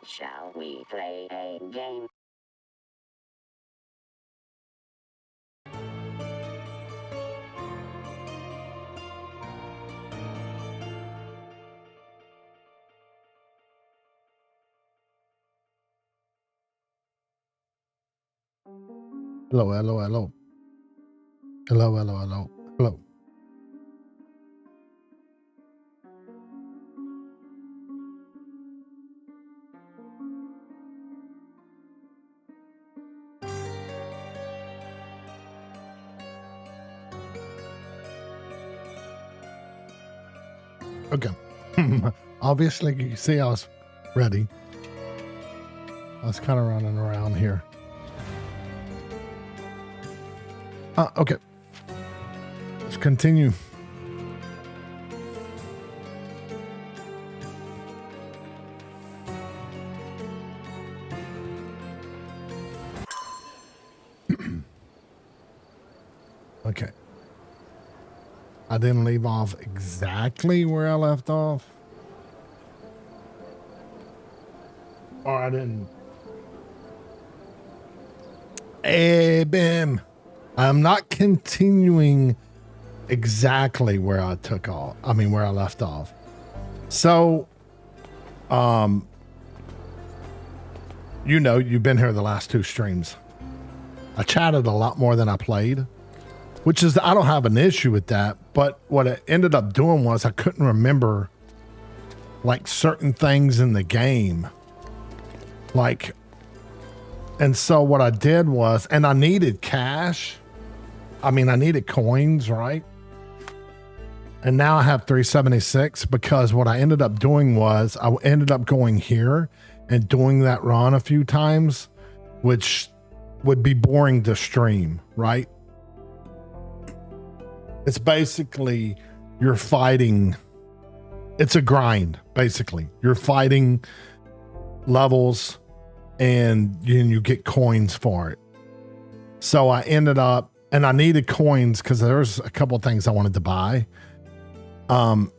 Shall we play a game? Hello, hello, hello. Hello, hello, hello, hello. Okay. Obviously, you see I was ready. I was kind of running around here. Okay. Let's continue. Okay. I didn't leave off exactly where I left off. Or I didn't. Hey, Bim. I'm not continuing exactly where I took off. I mean, where I left off. So, you know, you've been here the last two streams. I chatted a lot more than I played, which is, I don't have an issue with that. But what it ended up doing was I couldn't remember like certain things in the game. Like, and so what I did was, and I needed cash. I mean, I needed coins, right? And now I have 376 because what I ended up doing was I ended up going here and doing that run a few times, which would be boring to stream, right? It's basically you're fighting. It's a grind, basically. You're fighting levels and you get coins for it. So I ended up, and I needed coins because there's a couple of things I wanted to buy. And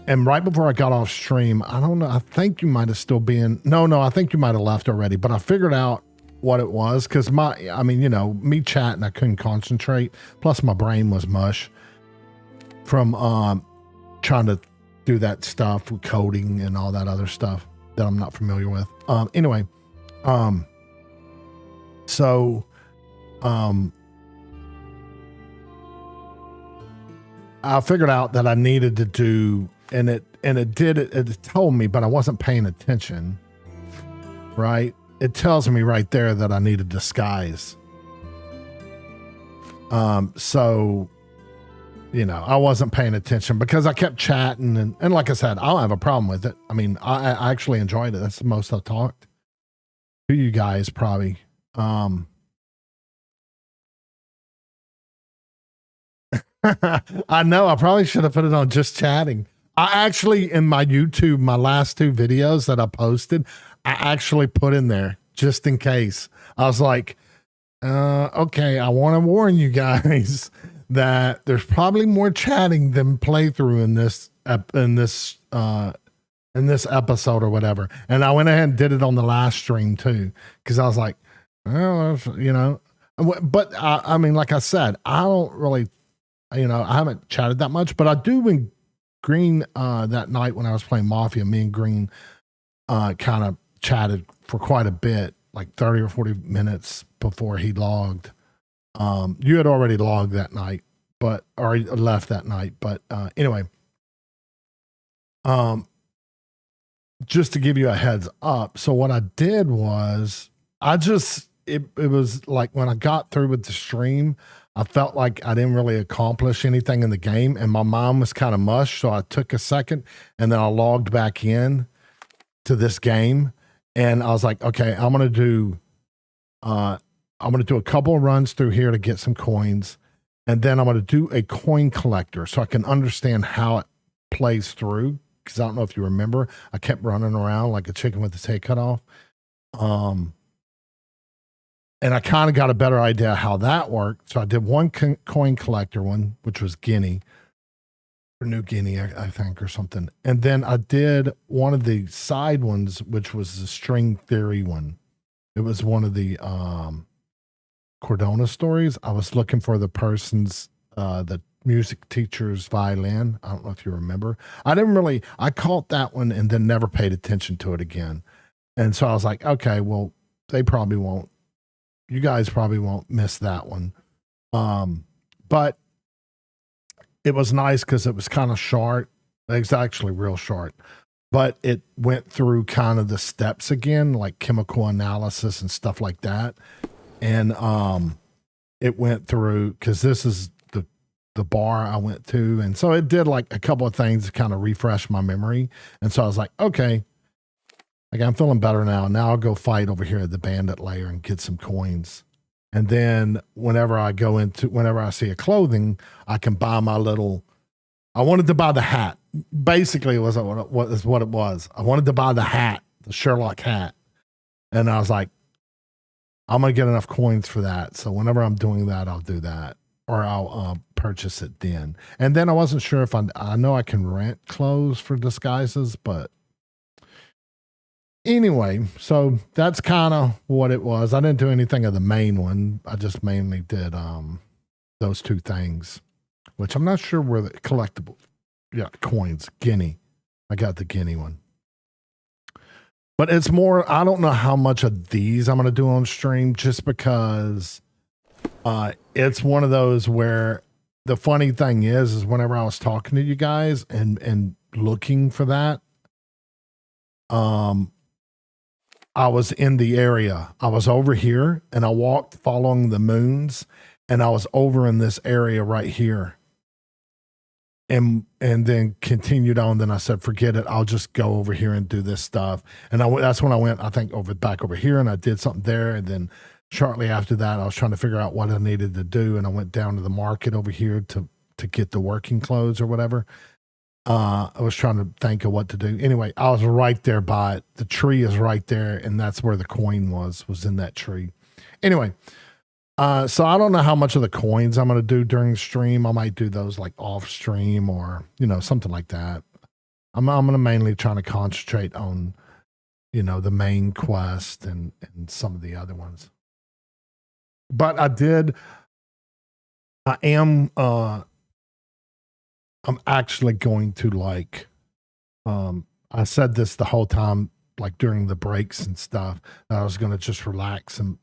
right before I got off stream, I don't know, I think you might have still been, no, I think you might have left already, but I figured out what it was because me chatting, I couldn't concentrate. Plus my brain was mush from trying to do that stuff with coding and all that other stuff that I'm not familiar with. Anyway, I figured out that I needed to do, and it told me, but I wasn't paying attention, right? It tells me right there that I need a disguise. So, you know, I wasn't paying attention because I kept chatting and like I said, I don't have a problem with it. I mean, I actually enjoyed it. That's the most I've talked to you guys probably. I know I probably should have put it on just chatting. I actually, in my YouTube, my last two videos that I posted, I actually put in there just in case. I was like, okay, I want to warn you guys that there's probably more chatting than playthrough in this episode or whatever. And I went ahead and did it on the last stream too, because I was like, oh, you know, but I mean, like I said, I don't really, you know, I haven't chatted that much, but I do when Green that night when I was playing Mafia, me and Green kind of chatted for quite a bit, like 30 or 40 minutes before he logged. You had already logged that night, or left that night. But anyway, just to give you a heads up. So what I did was it was like when I got through with the stream, I felt like I didn't really accomplish anything in the game and my mind was kind of mush. So I took a second and then I logged back in to this game and I was like, okay, I'm going to do a couple of runs through here to get some coins. And then I'm going to do a coin collector so I can understand how it plays through. Cause I don't know if you remember, I kept running around like a chicken with its head cut off. And I kind of got a better idea how that worked. So I did one coin collector one, which was Guinea. or New Guinea, I think, or something. And then I did one of the side ones, which was the string theory one. It was one of the Cordona stories. I was looking for the person's the music teacher's violin. I don't know if you remember. I caught that one and then never paid attention to it again. And so I was like, okay, well, they probably won't. You guys probably won't miss that one. But it was nice because it was kind of short. It's actually real short, but it went through kind of the steps again, like chemical analysis and stuff like that. And it went through because this is the bar I went to, and so it did like a couple of things to kind of refresh my memory. And so I was like, okay, like I'm feeling better now. Now I'll go fight over here at the bandit lair and get some coins. And then whenever I see a clothing, I can buy my little. I wanted to buy the hat. Basically, it was what it was. I wanted to buy the hat, the Sherlock hat, and I was like, I'm gonna get enough coins for that. So whenever I'm doing that, I'll do that, or I'll purchase it then. And then I wasn't sure if I know I can rent clothes for disguises, but anyway, so that's kind of what it was. I didn't do anything of the main one. I just mainly did those two things, which I'm not sure were the collectible. Yeah, coins, Guinea. I got the Guinea one. But it's more, I don't know how much of these I'm going to do on stream just because it's one of those where the funny thing is whenever I was talking to you guys and looking for that, I was in the area. I was over here and I walked following the moons and I was over in this area right here. And then continued on. Then I said, forget it. I'll just go over here and do this stuff. And that's when I went, I think, back over here and I did something there. And then shortly after that, I was trying to figure out what I needed to do. And I went down to the market over here to get the working clothes or whatever. I was trying to think of what to do. Anyway, I was right there by it. The tree is right there. And that's where the coin was in that tree. Anyway. So I don't know how much of the coins I'm going to do during the stream. I might do those like off stream or, something like that. I'm going to mainly try to concentrate on, the main quest and some of the other ones. But I'm actually going to I said this the whole time, like during the breaks and stuff, that I was going to just relax and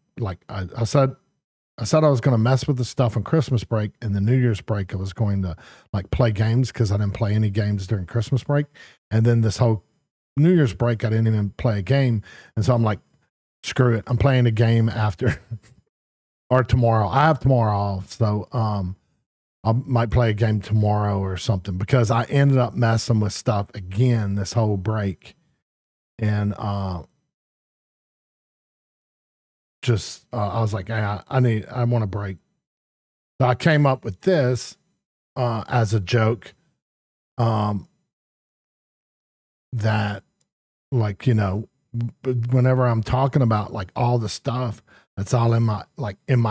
I said I was going to mess with the stuff on Christmas break, and the New Year's break I was going to play games because I didn't play any games during Christmas break. And then this whole New Year's break, I didn't even play a game. And so I'm like, screw it. I'm playing a game after or tomorrow. I have tomorrow off. So I might play a game tomorrow or something because I ended up messing with stuff again this whole break. And I was like, I want a break. So I came up with this as a joke that whenever I'm talking about all the stuff that's all in my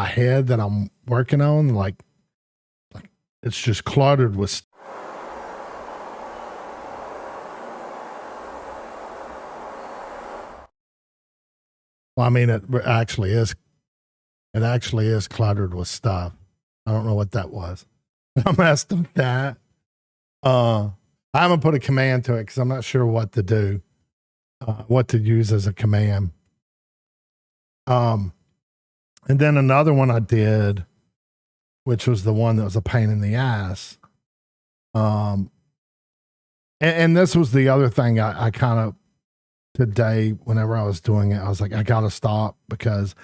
head that I'm working on, it's just cluttered with Well, I mean, it actually is. It actually is cluttered with stuff. I don't know what that was. I messed up that. I haven't put a command to it because I'm not sure what to do, what to use as a command. And then another one I did, which was the one that was a pain in the ass. And this was the other thing I kind of, today, whenever I was doing it, I was like, I got to stop because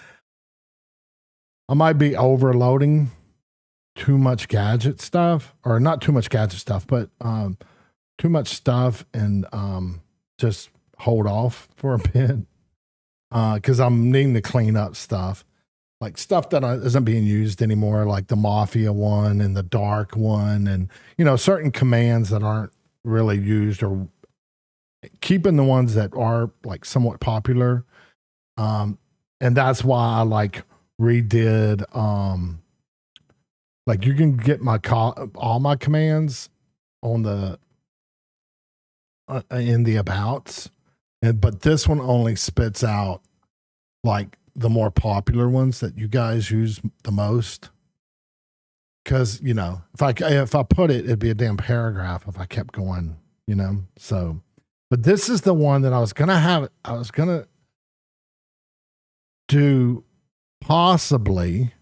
I might be overloading too much gadget stuff, or not too much gadget stuff, but too much stuff, and just hold off for a bit because I'm needing to clean up stuff, like stuff that isn't being used anymore, like the Mafia one and the Dark one, and certain commands that aren't really used, or keeping the ones that are somewhat popular. And that's why I redid, you can get all my commands on the in the abouts, but this one only spits out like the more popular ones that you guys use the most. Because if I put it, it'd be a damn paragraph if I kept going. So, but this is the one that I was gonna have. I was gonna do possibly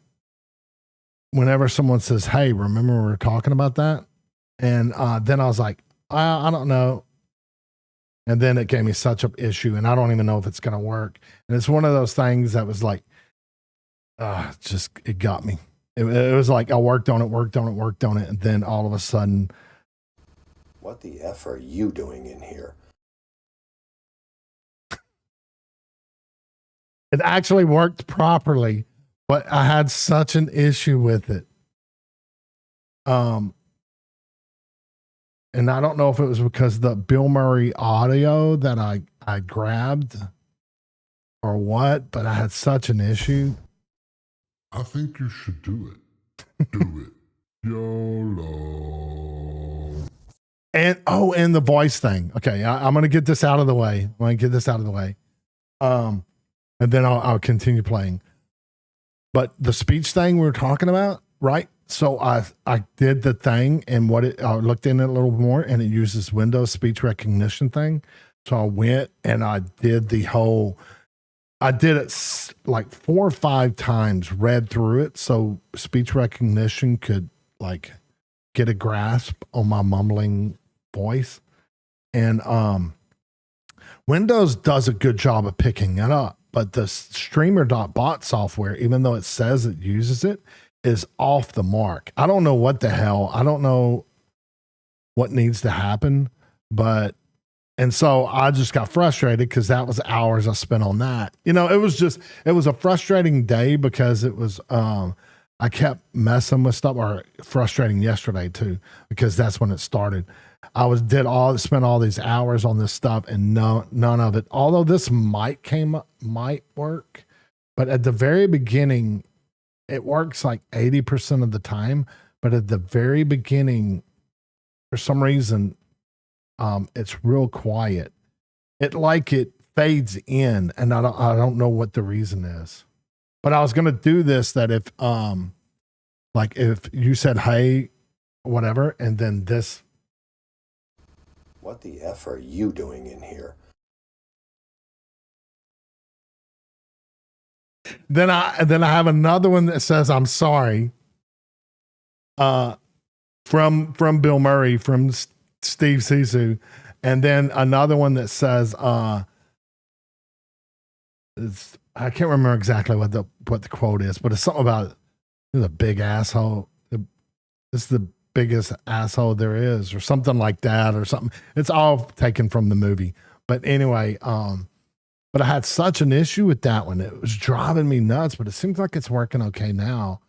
whenever someone says, "Hey, remember we were talking about that?" And then I was like, I don't know. And then it gave me such an issue, and I don't even know if it's gonna work. And it's one of those things that was like, it got me. It was like I worked on it, and then all of a sudden, what the F are you doing in here? It actually worked properly, but I had such an issue with it. And I don't know if it was because the Bill Murray audio that I grabbed or what, but I had such an issue. I think you should do it. Do it. YOLO. And the voice thing. Okay, I'm gonna get this out of the way. And then I'll continue playing. But the speech thing we were talking about, right? So I did the thing, and I looked in it a little more, and it uses Windows speech recognition thing. So I went and I did I did it like 4 or 5 times, read through it, so speech recognition could like get a grasp on my mumbling voice. And Windows does a good job of picking it up, but the streamer.bot software, even though it says it uses it, is off the mark. I don't know what the hell. I don't know what needs to happen, and so I just got frustrated because that was hours I spent on that. It was a frustrating day because it was, I kept messing with stuff, or frustrating yesterday too, because that's when it started. Spent all these hours on this stuff, and none of it, although this might work, but at the very beginning, it works like 80% of the time. But at the very beginning, for some reason, it's real quiet. It fades in, and I don't know what the reason is. But I was gonna do this, that if you said hey, whatever, and then this. What the F are you doing in here? Then I have another one that says I'm sorry. From Bill Murray, from Steve Sisu, and then another one that says I can't remember exactly what the quote is, but it's something about the big asshole. It's the biggest asshole there is, or something like that, or something. It's all taken from the movie. But anyway, but I had such an issue with that one. It was driving me nuts, but it seems like it's working okay now.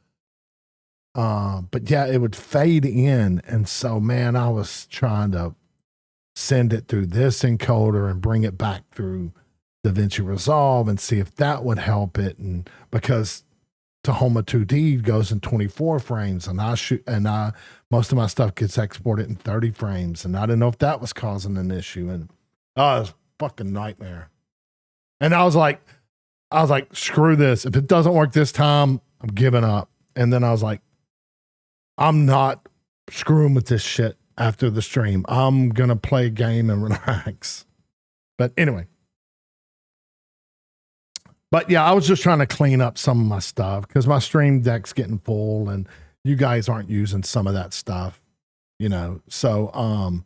But yeah, it would fade in. And so, man, I was trying to send it through this encoder and bring it back through DaVinci Resolve and see if that would help it. And because Tahoma 2D goes in 24 frames, and most of my stuff gets exported in 30 frames. And I didn't know if that was causing an issue. And it was a fucking nightmare. And I was like, screw this. If it doesn't work this time, I'm giving up. And then I was like, I'm not screwing with this shit after the stream. I'm going to play a game and relax. But anyway. But yeah, I was just trying to clean up some of my stuff because my stream deck's getting full and you guys aren't using some of that stuff, so,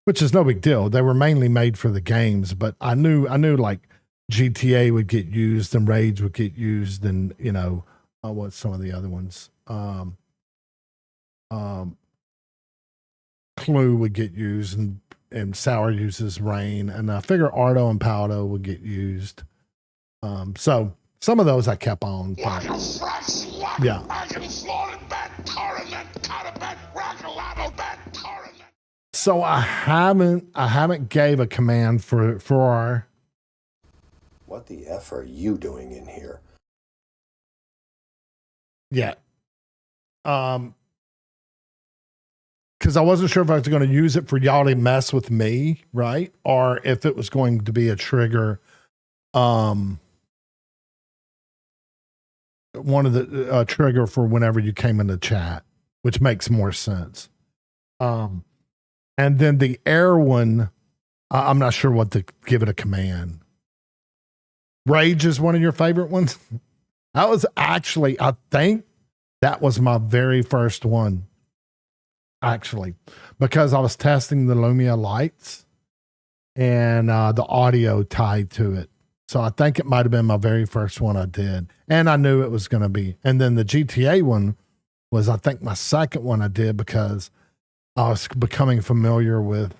which is no big deal. They were mainly made for the games, but I knew like GTA would get used and Rage would get used, and what's some of the other ones? Clue would get used, and Sour uses Rain, and I figure Ardo and Paldo would get used. So some of those I kept on. Yeah. So I haven't gave a command for what the F are you doing in here? Yeah. because I wasn't sure if I was going to use it for y'all to mess with me, right? Or if it was going to be a trigger. One of the trigger for whenever you came in the chat, which makes more sense. And then the air one, I'm not sure what to give it a command. Rage is one of your favorite ones. That was actually, I think that was my very first one. Actually, because I was testing the Lumia lights and the audio tied to it. So I think it might have been my very first one I did. And I knew it was going to be. And then the GTA one was, I think, my second one I did because I was becoming familiar with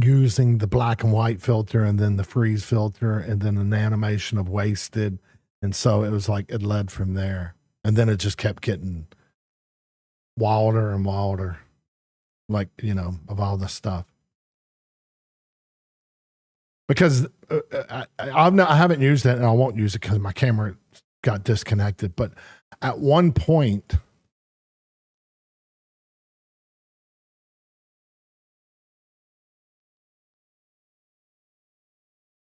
using the black and white filter and then the freeze filter and then an animation of wasted. And so it was like it led from there. And then it just kept getting wilder and wilder, like, you know, of all this stuff. Because I haven't used it and I won't use it because my camera got disconnected. But at one point,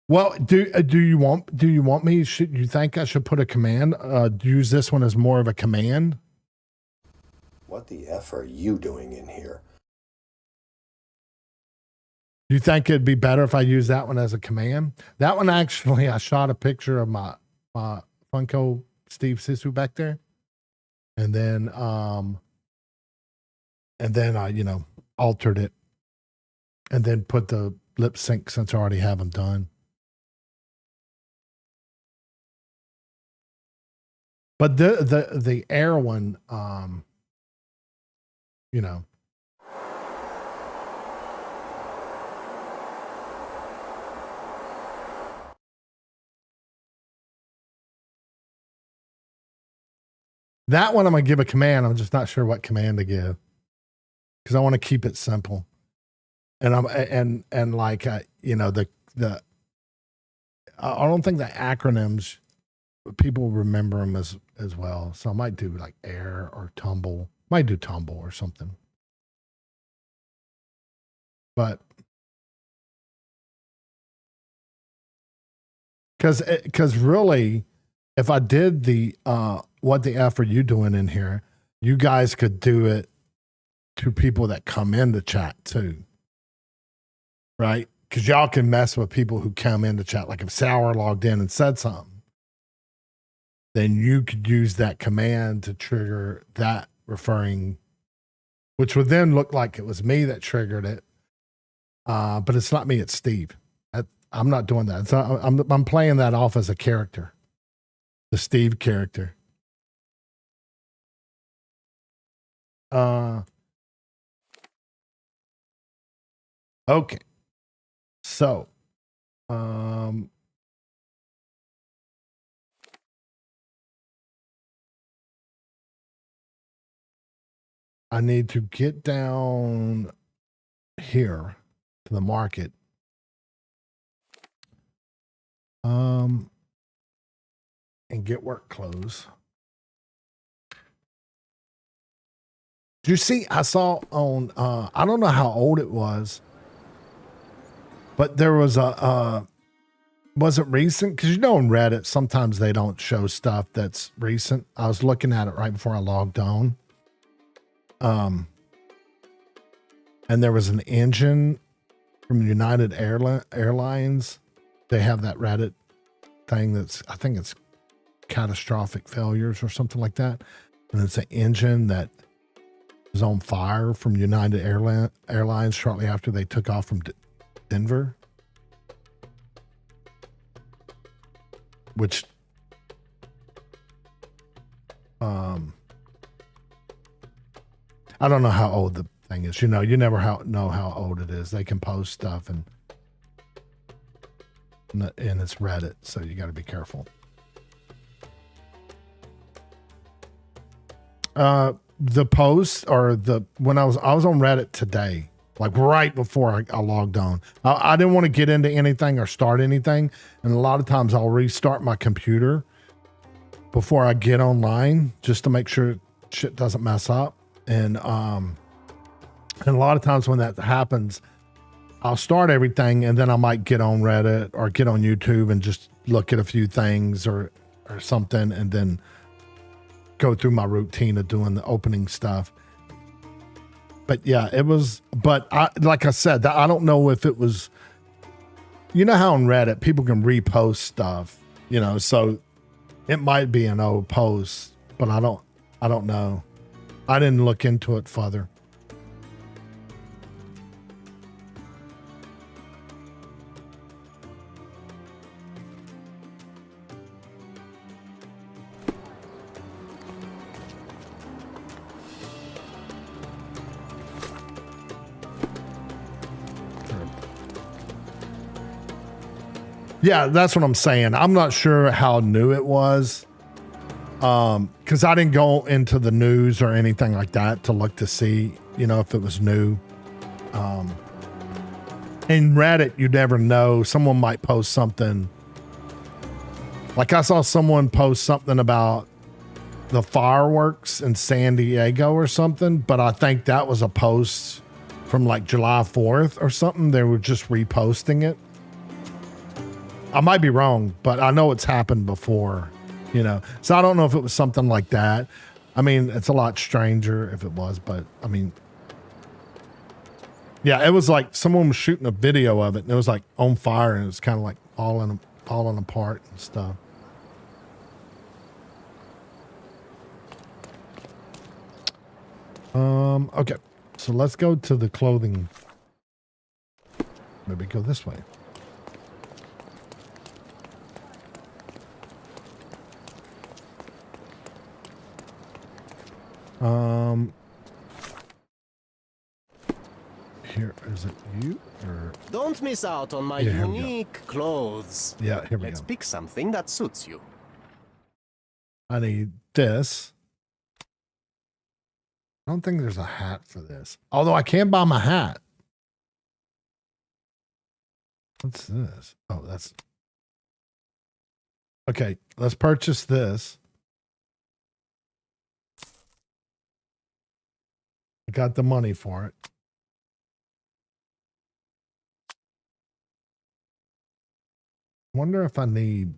well, do you want me? Should you think I should put a command? Use this one as more of a command? What the F are you doing in here? Do you think it'd be better if I use that one as a command? That one, actually, I shot a picture of my Funko Steve Sisu back there. And then I, you know, altered it and then put the lip sync since I already have them done. But the air one, you know. That one I'm going to give a command. I'm just not sure what command to give because I want to keep it simple. And and like, you know, I don't think the acronyms, people remember them as well. So I might do like air or tumble. Might do tumble or something. But because really, if I did the what the F are you doing in here, you guys could do it to people that come into chat too, right? Because y'all can mess with people who come into chat. Like if Sour logged in and said something, then you could use that command to trigger that referring, which would then look like it was me that triggered it. But it's not me, it's Steve. I'm not doing that. I'm playing that off as a character, the Steve character. Okay. So, I need to get down here to the market. And get work clothes. Do you see, I saw on, I don't know how old it was, but there was was it recent? Because you know on Reddit, sometimes they don't show stuff that's recent. I was looking at it right before I logged on. And there was an engine from United Airlines. They have that Reddit thing I think it's catastrophic failures or something like that. And it's an engine that was on fire from United Airlines shortly after they took off from Denver. Which, I don't know how old the thing is. You know, you never know how old it is. They can post stuff and it's Reddit, so you got to be careful. The post or when I was on Reddit today, like right before I logged on, I didn't want to get into anything or start anything. And a lot of times I'll restart my computer before I get online just to make sure shit doesn't mess up. And a lot of times when that happens, I'll start everything and then I might get on Reddit or get on YouTube and just look at a few things or something, and then go through my routine of doing the opening stuff. But yeah, it was, but like I said, I don't know if it was, you know how on Reddit people can repost stuff, you know, so it might be an old post, but I don't know. I didn't look into it further. Yeah, that's what I'm saying. I'm not sure how new it was, because I didn't go into the news or anything like that to look to see, you know, if it was new. In Reddit, you never know. Someone might post something. Like I saw someone post something about the fireworks in San Diego or something, but I think that was a post from like July 4th or something. They were just reposting it. I might be wrong, but I know it's happened before, you know. So I don't know if it was something like that. I mean, it's a lot stranger if it was, but I mean, yeah, it was like someone was shooting a video of it and it was like on fire and it was kind of like falling apart and stuff. Okay, so let's go to the clothing. Maybe go this way. Here, is it you or? Don't miss out on my Yeah, unique clothes. Yeah, here we Let's go. pick something that suits you. I need this. I don't think there's a hat for this. Although I can buy my hat. What's this? Oh, that's... Okay, let's purchase this. I got the money for it. Wonder if I need...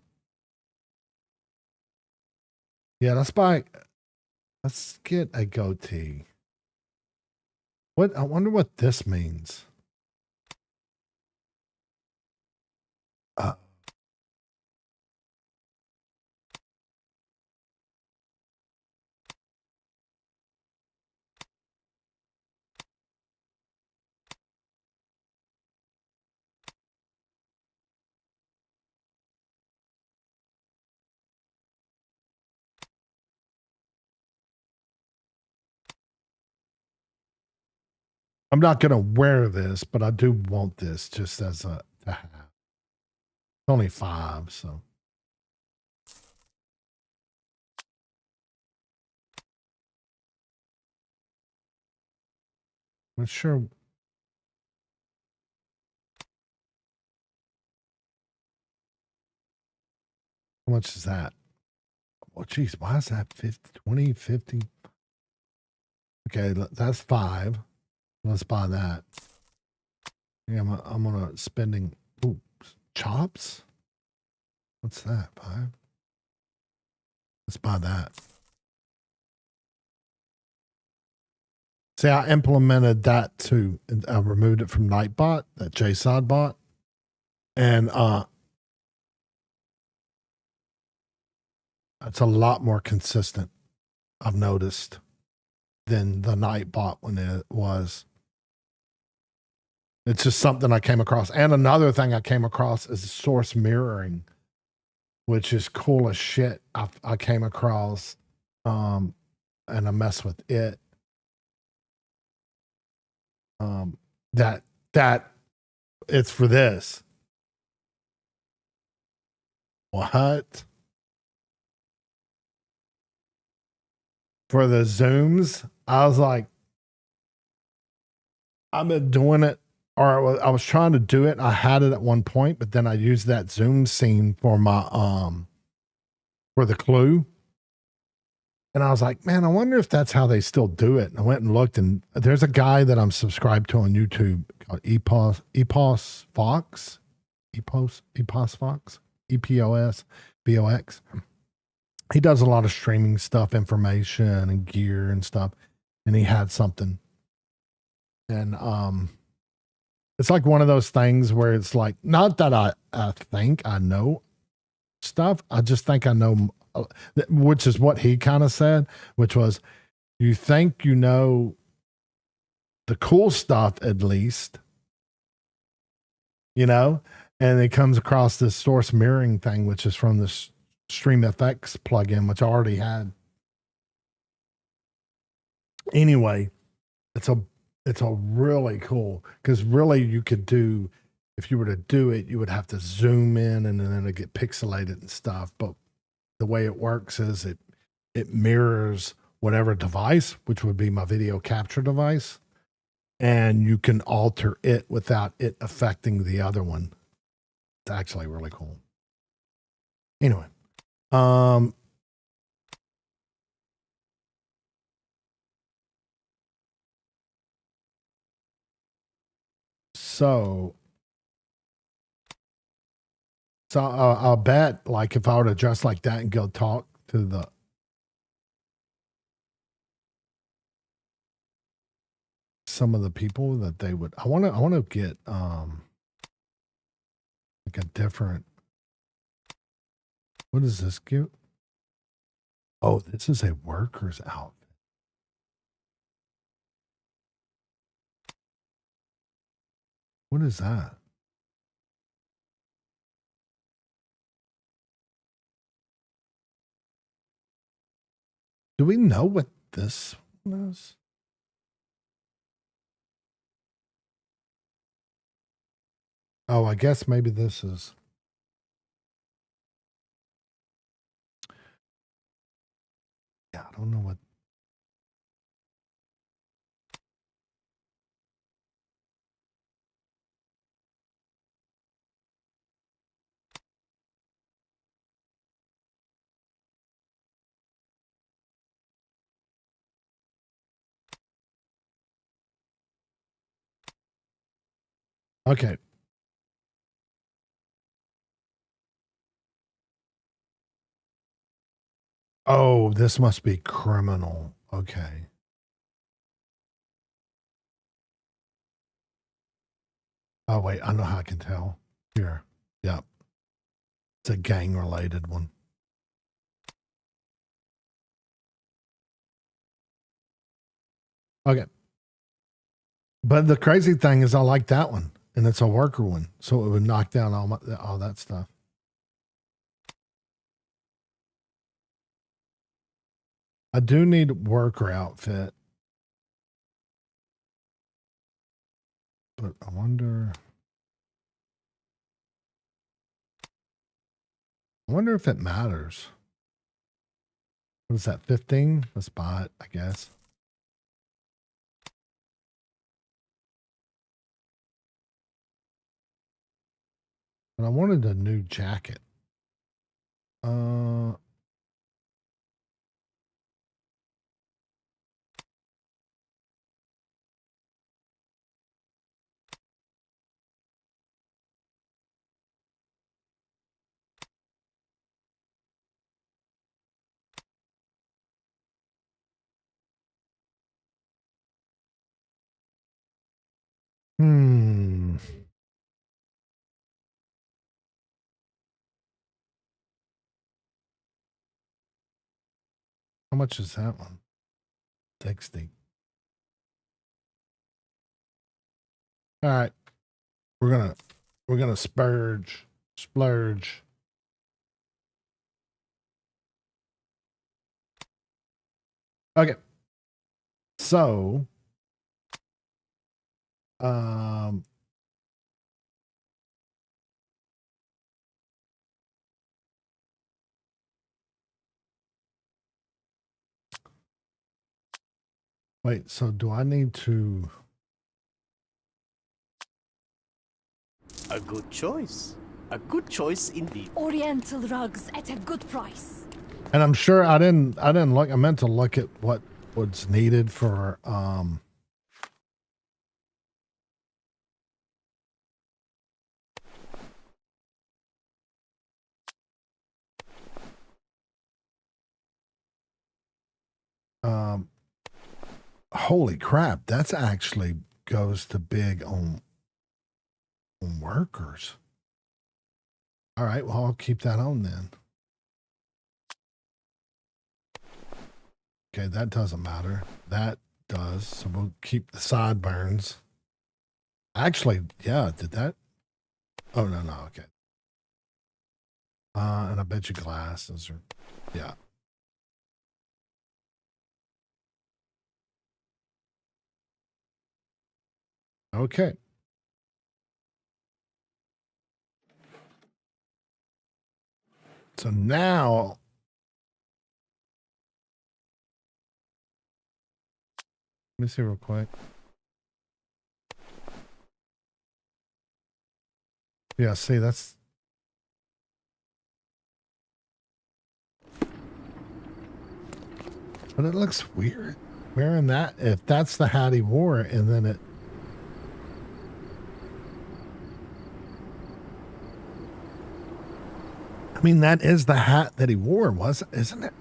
Yeah, let's get a goatee. I wonder what this means. I'm not going to wear this, but I do want this just as to have. It's only 5, so. I'm sure. How much is that? Oh, geez, why is that 50, 20, 50? Okay, that's 5. Let's buy that. Yeah, I'm gonna spending. Ooh, chops? What's that? 5? Let's buy that. See, I implemented that too. I removed it from Nightbot, that JSON bot. And it's a lot more consistent, I've noticed, than the Nightbot when it was. It's just something I came across. And another thing I came across is source mirroring, which is cool as shit. I came across and I mess with it. That it's for this. What? For the zooms? I was like, I've been doing it, or I was trying to do it. I had it at one point, but then I used that zoom scene for my for the clue. And I was like, man, I wonder if that's how they still do it. And I went and looked, and there's a guy that I'm subscribed to on YouTube called Epos Fox. Epos Fox. EPOS. He does a lot of streaming stuff, information and gear and stuff. And he had something. And it's like one of those things where it's like, not that I think I know stuff. I just think I know, which is what he kind of said, which was, you think you know the cool stuff at least, you know, and it comes across this source mirroring thing, which is from this Stream FX plugin, which I already had. Anyway, it's a really cool, because really you could do, if you were to do it, you would have to zoom in and then it'd get pixelated and stuff. But the way it works is it mirrors whatever device, which would be my video capture device, and you can alter it without it affecting the other one. It's actually really cool. Anyway, so I'll bet, like, if I were to dress like that and go talk to some of the people, that they would, I want to get like a different, what is this give? Oh, this is a worker's outfit. What is that? Do we know what this was? Oh, I guess maybe this is. Yeah, I don't know what. Okay. Oh, this must be criminal. Okay. Oh, wait, I know how I can tell. Here. Yep. It's a gang related one. Okay. But the crazy thing is I like that one, and it's a worker one. So it would knock down all that stuff. I do need worker outfit. But I wonder if it matters. What is that, 15? Let's buy it, I guess. But I wanted a new jacket. Hmm. How much is that one? 60. All right. We're gonna splurge. Okay. So wait, so do I need to? A good choice. A good choice indeed. Oriental rugs at a good price. And I'm sure I didn't look. I meant to look at what was needed for um holy crap, that's actually goes to big on workers. All right, well I'll keep that on then. Okay, that doesn't matter. That does. So we'll keep the sideburns. Actually, yeah, did that? Oh no, okay. And I bet you glasses are yeah. Okay. So now let me see real quick. Yeah, see that's but it looks weird. Wearing that if that's the hat he wore and then it I mean that is the hat that he wore, isn't it?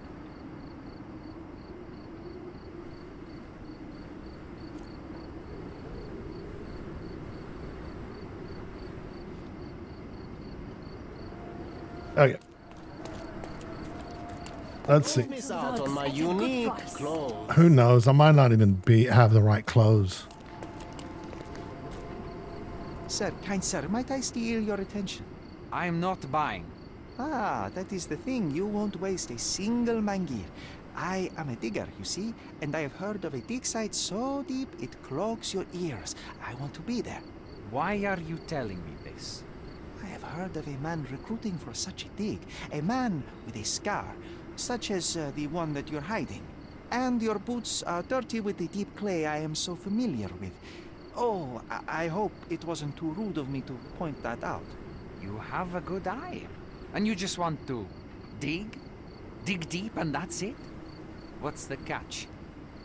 Okay. Let's see. Miss out on my unique clothes. Who knows? I might not even have the right clothes. Sir, kind sir, might I steal your attention? I am not buying. Ah, that is the thing. You won't waste a single mangir. I am a digger, you see, and I have heard of a dig site so deep it clogs your ears. I want to be there. Why are you telling me this? I have heard of a man recruiting for such a dig. A man with a scar, such as the one that you're hiding. And your boots are dirty with the deep clay I am so familiar with. Oh, I hope it wasn't too rude of me to point that out. You have a good eye. And you just want to dig? Dig deep and that's it? What's the catch?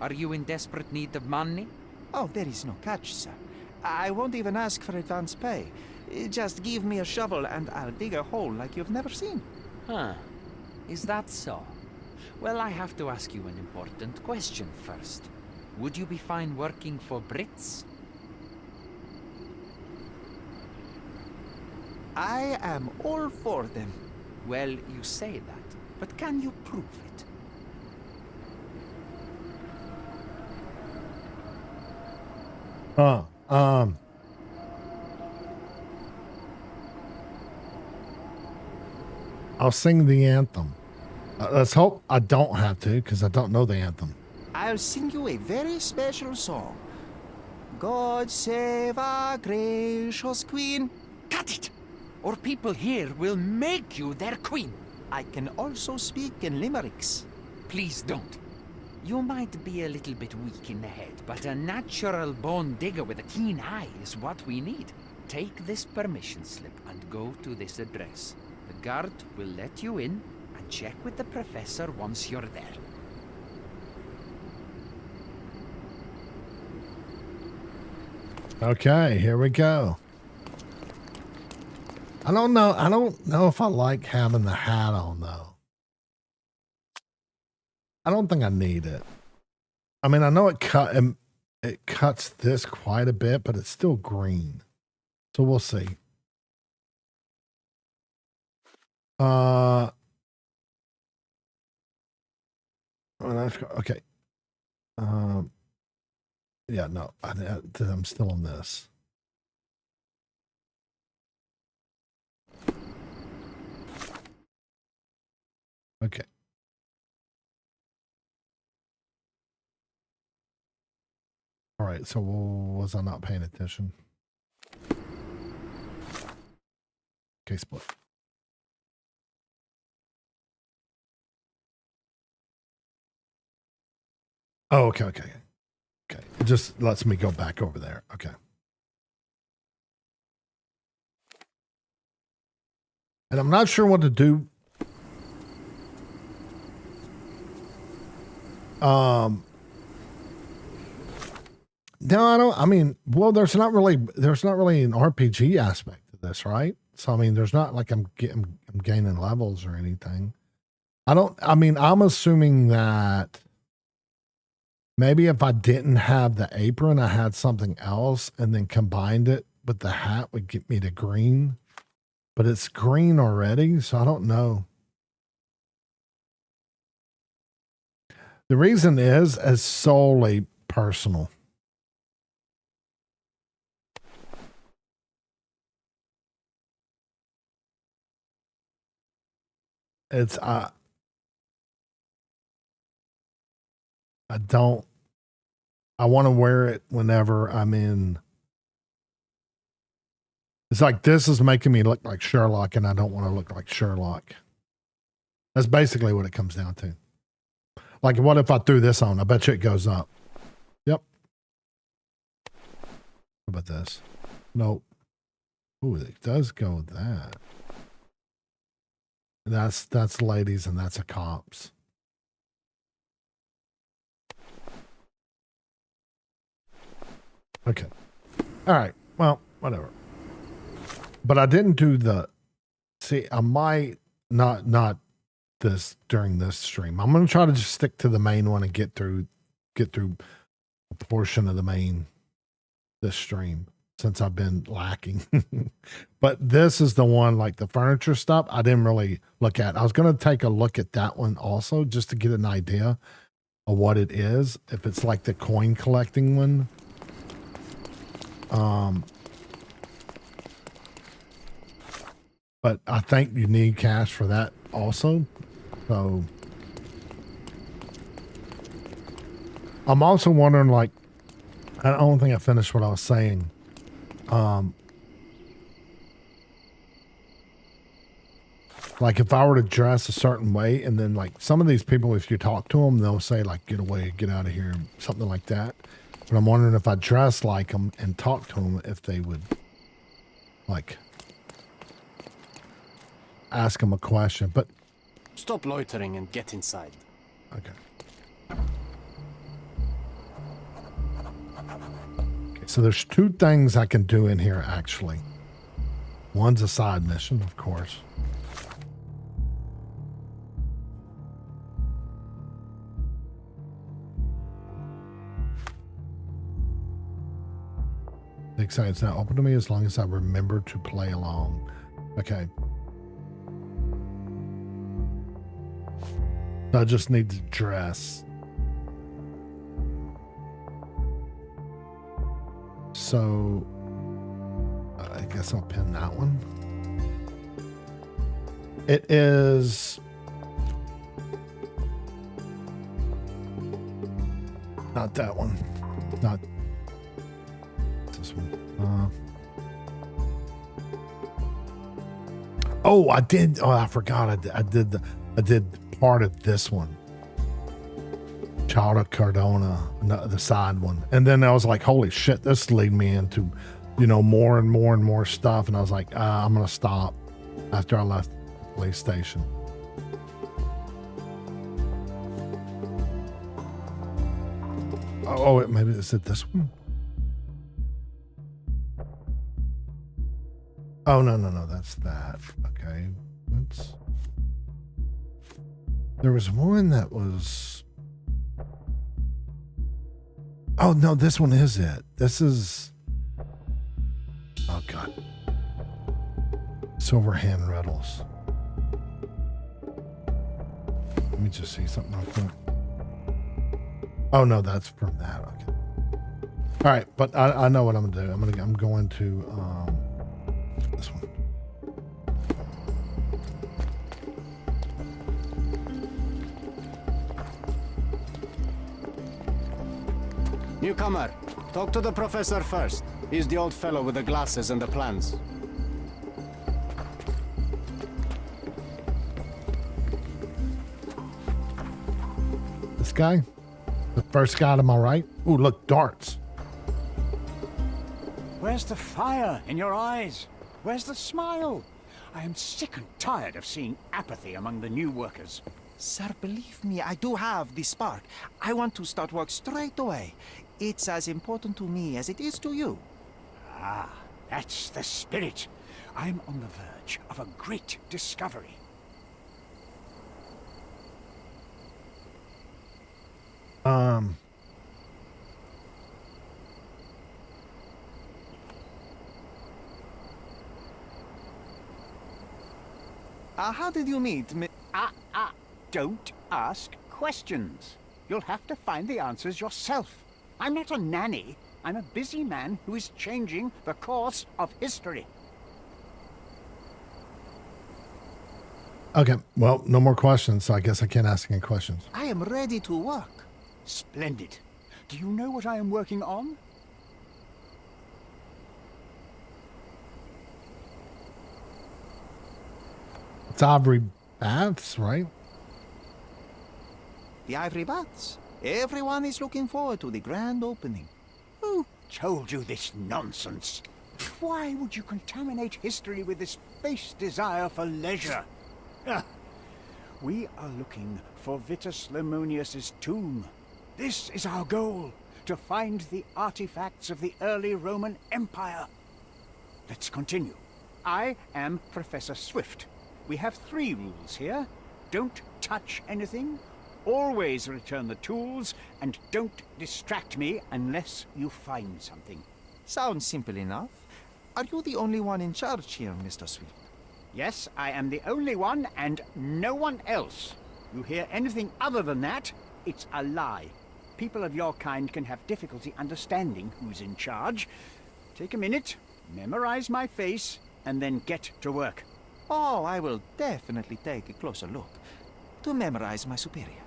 Are you in desperate need of money? Oh, there is no catch, sir. I won't even ask for advance pay. Just give me a shovel and I'll dig a hole like you've never seen. Huh. Is that so? Well, I have to ask you an important question first. Would you be fine working for Brits? I am all for them. Well, you say that, but can you prove it? I'll sing the anthem. Let's hope I don't have to because I don't know the anthem. I'll sing you a very special song. God save our gracious queen. Cut it! Or people here will make you their queen. I can also speak in limericks. Please don't. You might be a little bit weak in the head, but a natural born digger with a keen eye is what we need. Take this permission slip and go to this address. The guard will let you in and check with the professor once you're there. Okay, here we go. I don't know if I like having the hat on though. I don't think I need it. I mean, I know it cuts this quite a bit, but it's still green. So we'll see. Okay. Yeah, no, I'm still on this. Okay. All right. So was I not paying attention? Okay, split. Oh, okay. Okay. It just lets me go back over there. Okay. And I'm not sure what to do. No, I don't. I mean, well, there's not really an RPG aspect to this, right? So I mean, there's not like I'm gaining levels or anything. I mean, I'm assuming that maybe if I didn't have the apron, I had something else and then combined it with the hat would get me to green. But it's green already, so I don't know. The reason is solely personal. It's I want to wear it whenever I'm in. It's like this is making me look like Sherlock, and I don't want to look like Sherlock. That's basically what it comes down to. Like, what if I threw this on? I bet you it goes up. Yep. What about this? Nope. Ooh, it does go with that. That's ladies, and that's a cops. Okay. All right. Well, whatever. But I didn't do the. See, I might not this during this stream. I'm gonna try to just stick to the main one and get through a portion of the main this stream since I've been lacking. But this is the one, like the furniture stuff, I didn't really look at. I was gonna take a look at that one also just to get an idea of what it is. If it's like the coin collecting one. But I think you need cash for that also. So I'm also wondering, like, I don't think I finished what I was saying. Like if I were to dress a certain way and then like some of these people, if you talk to them, they'll say like, get away, get out of here, something like that. But I'm wondering if I dress like them and talk to them, if they would like ask them a question. But Stop loitering and get inside. okay. Okay, so there's two things I can do in here actually. One's a side mission, of course. The excitement's not open to me as long as I remember to play along. Okay. I just need to dress. So I guess I'll pin that one. It is not that one. Not this one. Oh, I did. Oh, I forgot. I did part of this one. Child of Cardona, the side one. And then I was like, holy shit, this lead me into, you know, more and more and more stuff. And I was like, I'm going to stop after I left the police station. Oh, maybe is it this one? Oh, no, that's that. Okay. Oops. There was one that was... Oh, no, this one is it. This is... Oh, God. Silver Hand Riddles. Let me just see something real quick. Oh, no, that's from that. Okay. All right, but I know what I'm going to do. I'm going to... this one. Newcomer, talk to the professor first. He's the old fellow with the glasses and the plans. This guy? The first guy to my right? Ooh, look, darts. Where's the fire in your eyes? Where's the smile? I am sick and tired of seeing apathy among the new workers. Sir, believe me, I do have the spark. I want to start work straight away. It's as important to me as it is to you. Ah, that's the spirit. I'm on the verge of a great discovery. How did you meet me? Don't ask questions. You'll have to find the answers yourself. I'm not a nanny. I'm a busy man who is changing the course of history. Okay, well, no more questions, so I guess I can't ask any questions. I am ready to work. Splendid. Do you know what I am working on? It's Ivory Baths, right? The Ivory Baths. Everyone is looking forward to the grand opening. Who told you this nonsense? Why would you contaminate history with this base desire for leisure? We are looking for Vitus Lemonius's tomb. This is our goal, to find the artifacts of the early Roman Empire. Let's continue. I am Professor Swift. We have 3 rules here. Don't touch anything, always return the tools, and don't distract me unless you find something. Sounds simple enough. Are you the only one in charge here, Mr. Swift? Yes, I am the only one and no one else. You hear anything other than that, it's a lie. People of your kind can have difficulty understanding who's in charge. Take a minute, memorize my face, and then get to work. Oh, I will definitely take a closer look to memorize my superior.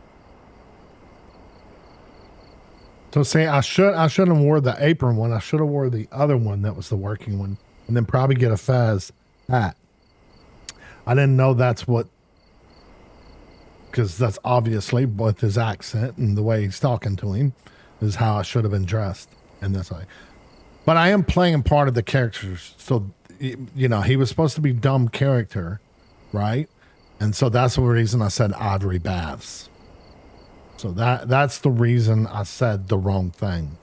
So say I shouldn't wore the apron one. I should have wore the other one that was the working one, and then probably get a Fez hat. I didn't know that's what, because that's obviously with his accent and the way he's talking to him is how I should have been dressed in this way. But I am playing part of the characters, so you know he was supposed to be dumb character, right? And so that's the reason I said Ivory Baths. So that's the reason I said the wrong thing.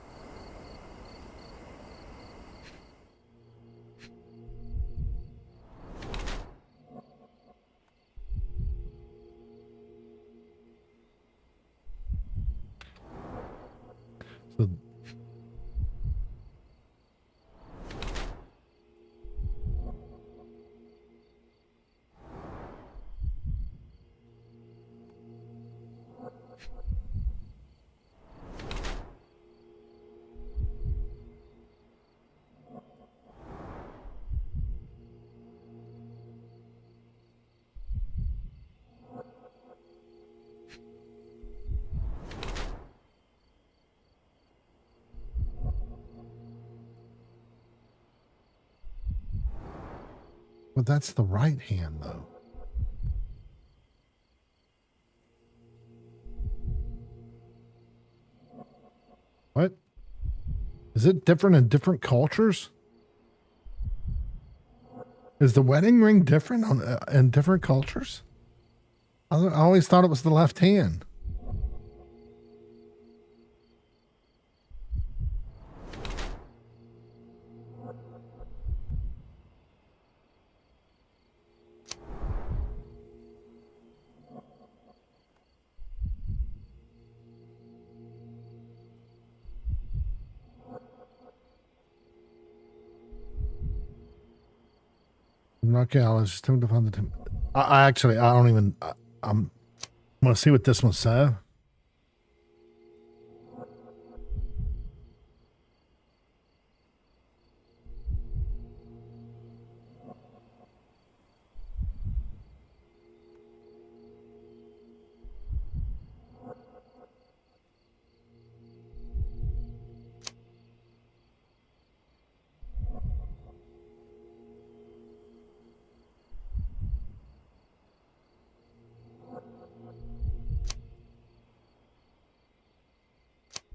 So but that's the right hand though. What? Is it different in different cultures? Is the wedding ring different in different cultures? I always thought it was the left hand. Okay, I was just attempting to find the temp. I actually, I don't even. I'm gonna see what this one said.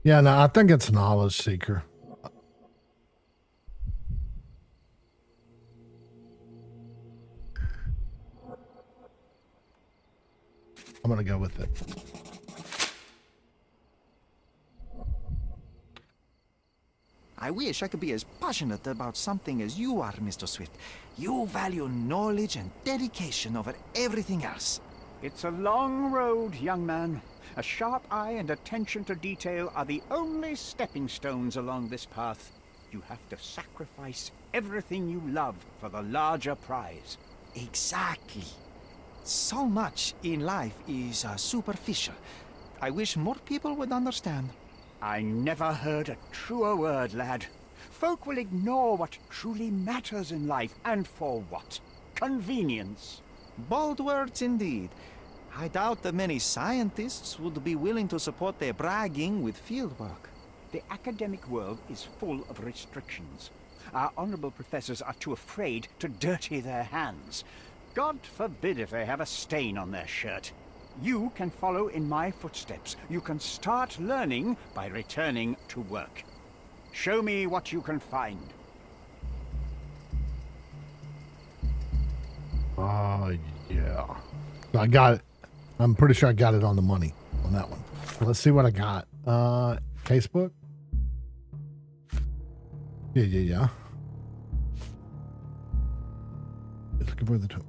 Yeah, no, I think it's knowledge seeker. I'm gonna go with it. I wish I could be as passionate about something as you are, Mr. Swift. You value knowledge and dedication over everything else. It's a long road, young man. A sharp eye and attention to detail are the only stepping stones along this path. You have to sacrifice everything you love for the larger prize. Exactly. So much in life is superficial. I wish more people would understand. I never heard a truer word, lad. Folk will ignore what truly matters in life, and for what? Convenience. Bold words indeed. I doubt that many scientists would be willing to support their bragging with fieldwork. The academic world is full of restrictions. Our honorable professors are too afraid to dirty their hands. God forbid if they have a stain on their shirt. You can follow in my footsteps. You can start learning by returning to work. Show me what you can find. Oh, yeah. I got it. I'm pretty sure I got it on the money on that one. So let's see what I got. Casebook? Yeah. Looking for the two.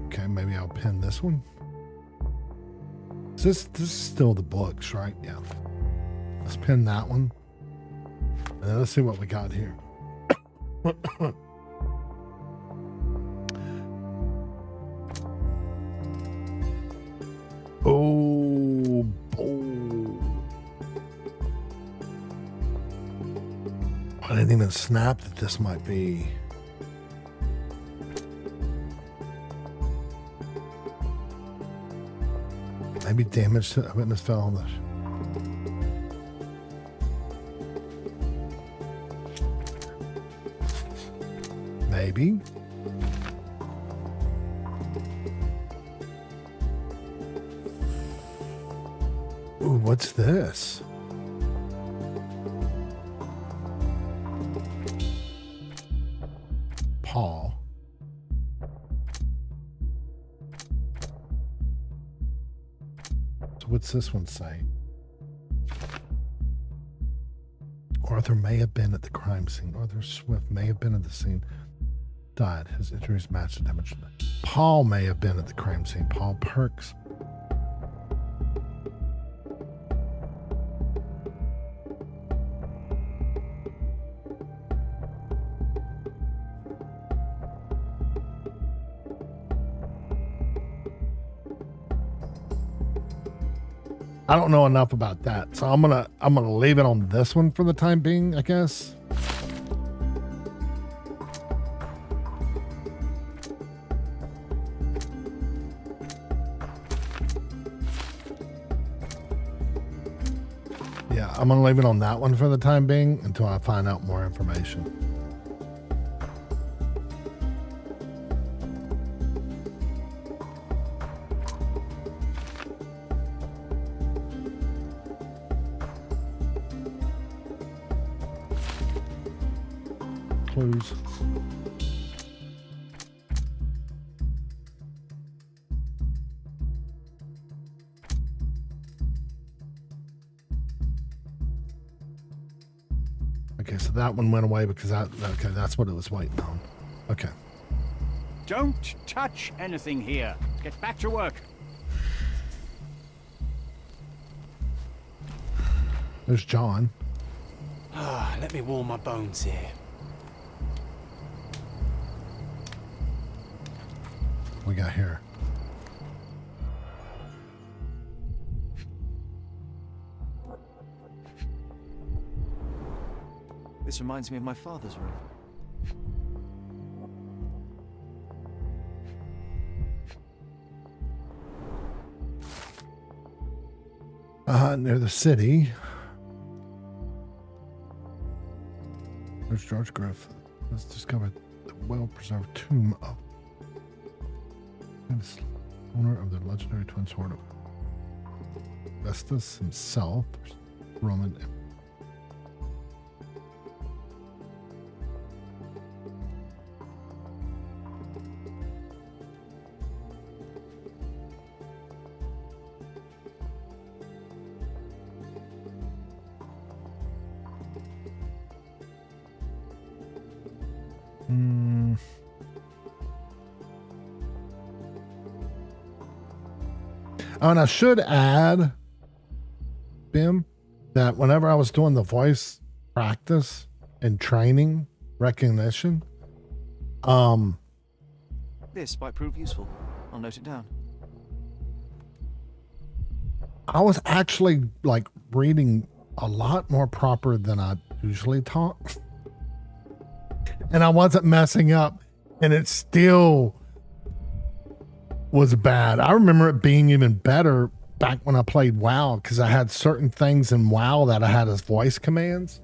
Okay, maybe I'll pin this one. This is still the books, right? Yeah. Let's pin that one. And then let's see what we got here. Oh. I didn't even snap that this might be. Maybe damage to a witness fell on this. Maybe. Ooh, what's this? Paul. So what's this one say? Arthur may have been at the crime scene. Arthur Swift may have been at the scene. Died. His injuries matched the damage. Paul may have been at the crime scene. Paul Perks. I don't know enough about that, so I'm gonna leave it on this one for the time being, I guess. Yeah, I'm gonna leave it on that one for the time being until I find out more information. Clues. Okay, so that one went away because okay, that's what it was waiting on. Okay. Don't touch anything here. Get back to work. There's John. Let me warm my bones here. We got here. This reminds me of my father's room. Near the city. There's George Griff. Let's discover the well-preserved tomb of the owner of the legendary twin sword of Augustus himself, Roman. Oh, and I should add, Bim, that whenever I was doing the voice practice and training recognition, This might prove useful. I'll note it down. I was actually like reading a lot more proper than I usually talk. And I wasn't messing up, and it still was bad. I remember it being even better back when I played WoW, because I had certain things in WoW that I had as voice commands.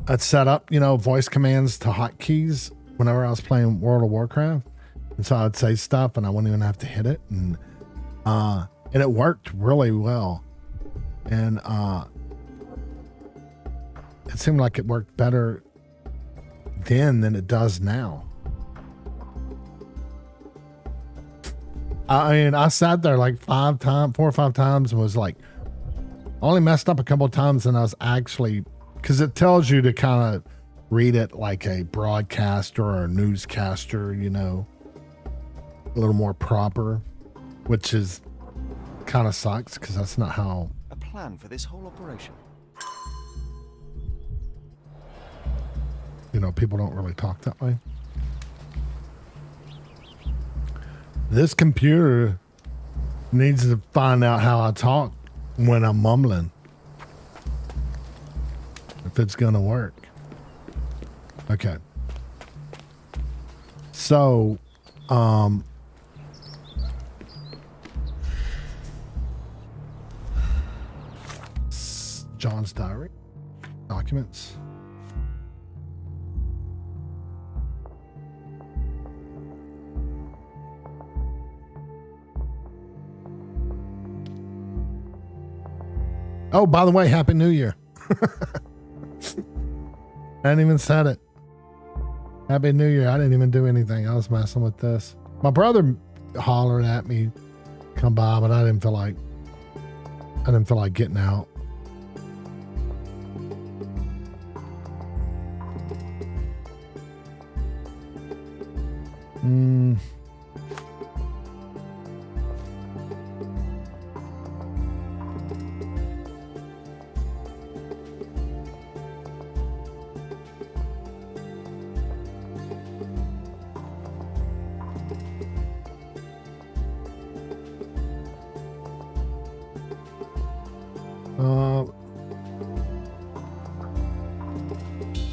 I'd set up, voice commands to hotkeys whenever I was playing World of Warcraft. And so I'd say stuff and I wouldn't even have to hit it. And it worked really well. And it seemed like it worked better then than it does now. I mean, I sat there like 4 or 5 times and was like, only messed up a couple of times, and I was actually, because it tells you to kind of read it like a broadcaster or a newscaster, a little more proper, which is kind of sucks because that's not how. A plan for this whole operation. People don't really talk that way. This computer needs to find out how I talk when I'm mumbling. If it's gonna work. Okay. So, John's diary, documents. Oh, by the way, Happy New Year. I hadn't even said it. Happy New Year. I didn't even do anything. I was messing with this. My brother hollered at me, come by, but I didn't feel like getting out.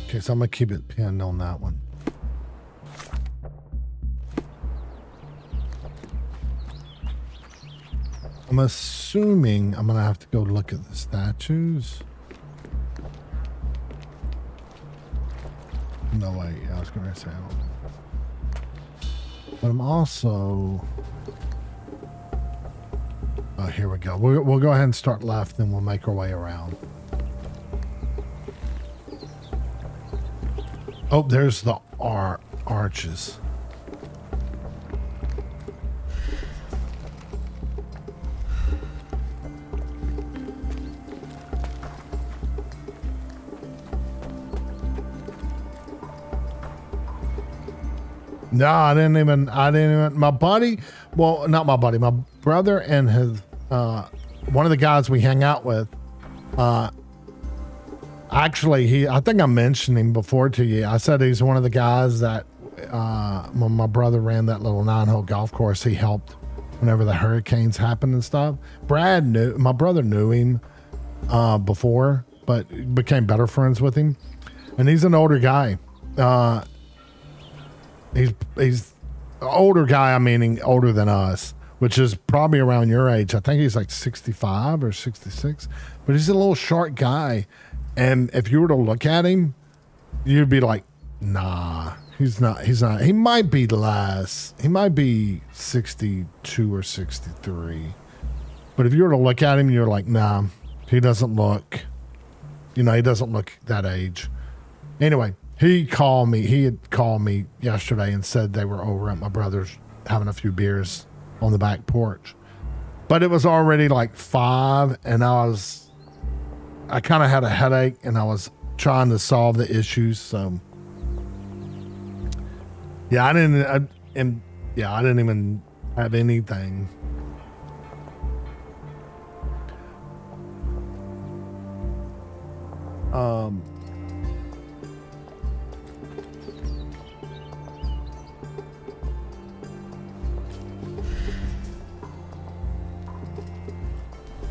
Okay, so I'm gonna keep it pinned on that one. I'm assuming I'm gonna have to go look at the statues. No way, I was gonna say, but I'm also. Oh, here we go. We'll go ahead and start left, then we'll make our way around. Oh, there's the arches. No, I didn't even, my buddy, well, not my buddy, my brother and his, one of the guys we hang out with, actually, I think I mentioned him before to you. I said he's one of the guys that, when my brother ran that little 9-hole golf course, he helped whenever the hurricanes happened and stuff. My brother knew him, before, but became better friends with him. And he's an older guy. He's an older guy, meaning older than us, which is probably around your age. I think he's like 65 or 66, but he's a little short guy. And if you were to look at him, you'd be like, nah, he's not. He might be less. He might be 62 or 63. But if you were to look at him, you're like, nah, he doesn't look, he doesn't look that age. Anyway, he had called me yesterday and said they were over at my brother's having a few beers on the back porch. But it was already like 5, and I kind of had a headache, and I was trying to solve the issues. So yeah, I didn't even have anything.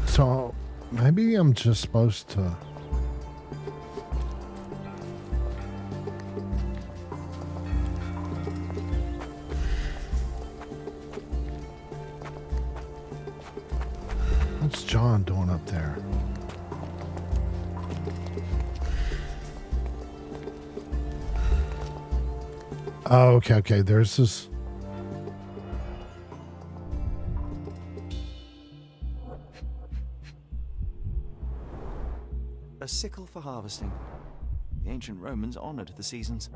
So maybe I'm just supposed to. What's John doing up there? Oh, okay, okay. There's this. A sickle for harvesting. The ancient Romans honored the seasons.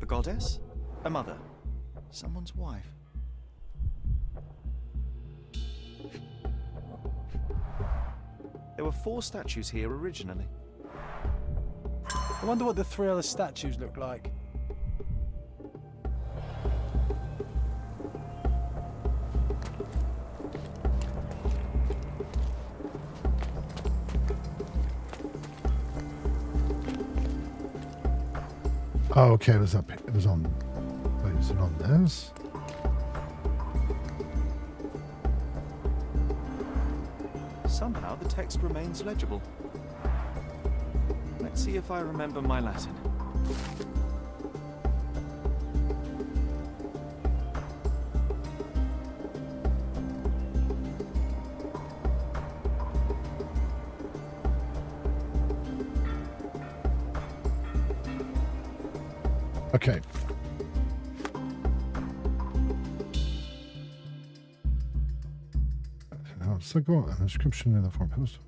A goddess? A mother? Someone's wife? There were 4 statues here originally. I wonder what the 3 other statues look like. Oh, okay. It was up. It was on. Wait, is it on this? Somehow the text remains legible. Let's see if I remember my Latin. Okay. Now, so go on. Inscription in the form post.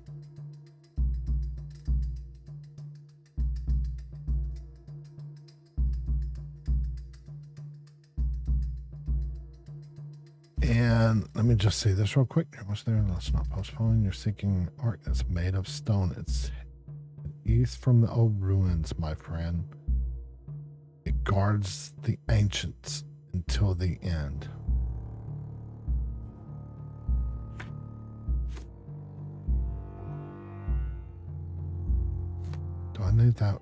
And let me just say this real quick. What's there? Let's not postpone. You're seeking art that's made of stone. It's east from the old ruins, my friend. It guards the ancients until the end. Do I need that?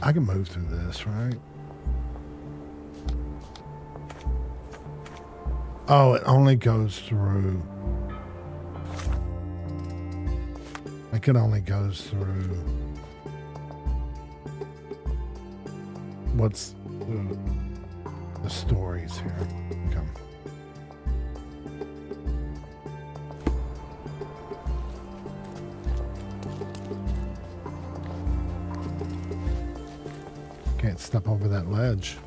I can move through this, right? Oh, it only goes through. Like it only goes through. What's the stories here? Okay. Can't step over that ledge.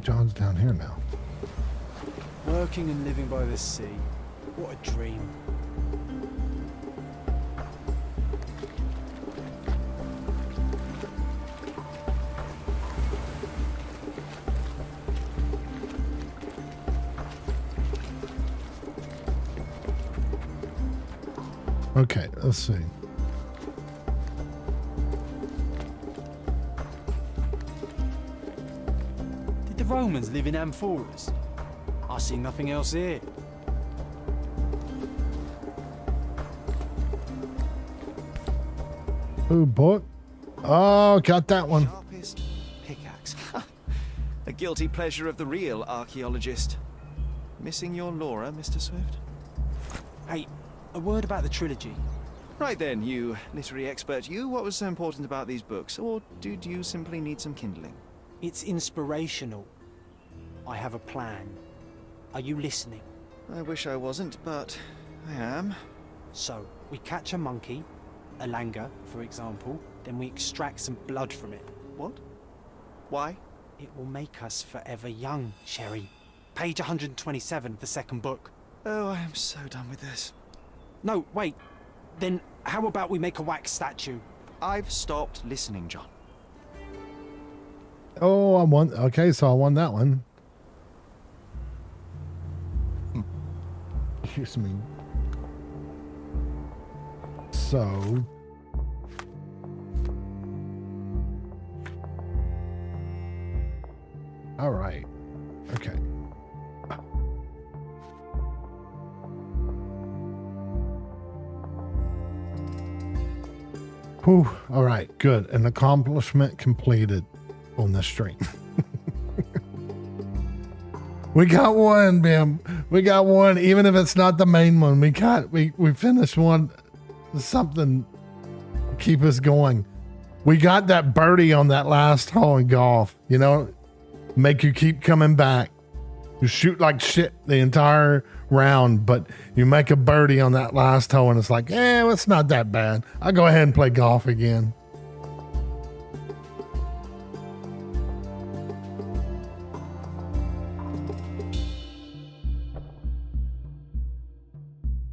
John's down here now. Working and living by the sea. What a dream. Okay, let's see. Did the Romans live in amphoras? I see nothing else here. Ooh, book. Oh, got that one. Sharpest pickaxe. A guilty pleasure of the real archaeologist. Missing your Laura, Mr. Swift? Hey, a word about the trilogy. Right then, you literary expert, what was so important about these books? Or did you simply need some kindling? It's inspirational. I have a plan. Are you listening? I wish I wasn't, but I am. So, we catch a monkey, a langur, for example, then we extract some blood from it. What? Why? It will make us forever young, Sherry. Page 127 of the second book. Oh, I am so done with this. No, wait. Then how about we make a wax statue? I've stopped listening, John. Oh, I won. Okay, so I won that one. Excuse me. So. All right. Okay. Whew. All right. Good. An accomplishment completed on the stream. We got one, Bim. We got one. Even if it's not the main one, we finished one. Something to keep us going. We got that birdie on that last hole in golf. You know, make you keep coming back. You shoot like shit the entire round, but you make a birdie on that last hole, and it's like, it's not that bad. I'll go ahead and play golf again.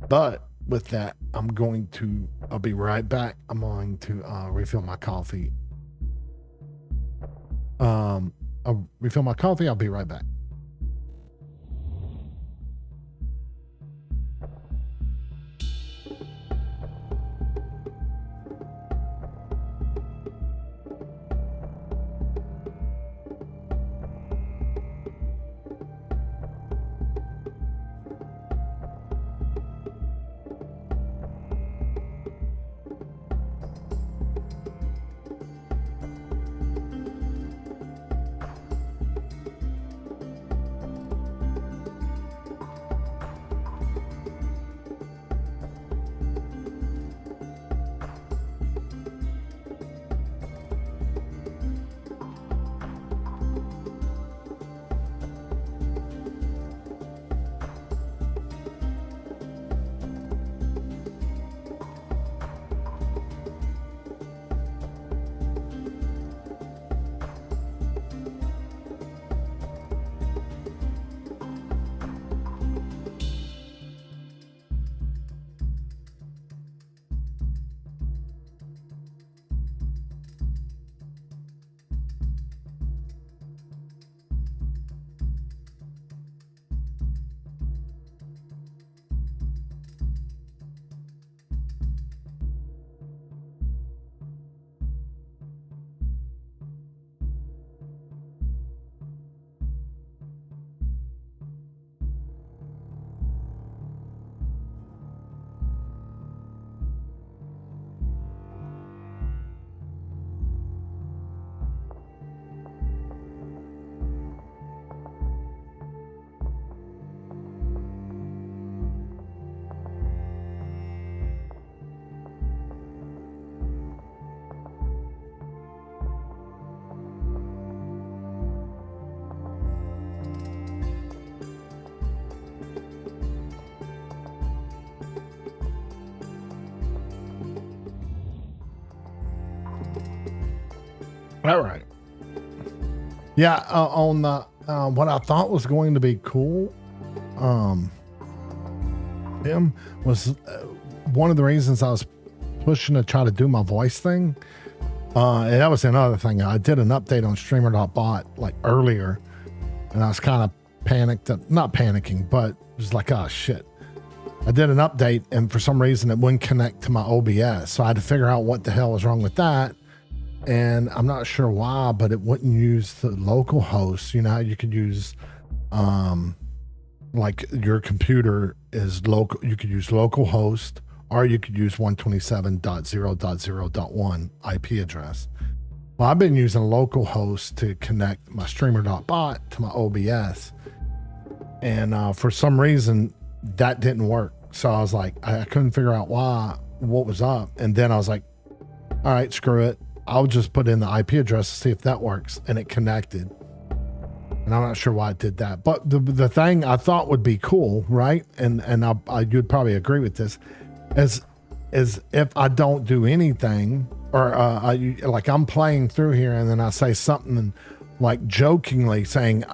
But with that, I'll be right back. I'm going to refill my coffee. I'll refill my coffee. I'll be right back. All right. Yeah, on what I thought was going to be cool, Tim, was one of the reasons I was pushing to try to do my voice thing. And that was another thing. I did an update on streamer.bot like earlier, and I was kind of panicked, not panicking, but just like, oh shit. I did an update, and for some reason it wouldn't connect to my OBS. So I had to figure out what the hell was wrong with that. And I'm not sure why, but it wouldn't use the local host. You know how you could use, like your computer is local. You could use local host, or you could use 127.0.0.1 IP address. Well, I've been using localhost to connect my streamer.bot to my OBS. And for some reason, that didn't work. So I was like, I couldn't figure out what was up. And then I was like, all right, screw it. I'll just put in the IP address to see if that works. And it connected. And I'm not sure why it did that. But the thing I thought would be cool, right? And you'd probably agree with this, is if I don't do anything, or like I'm playing through here and then I say something like jokingly saying,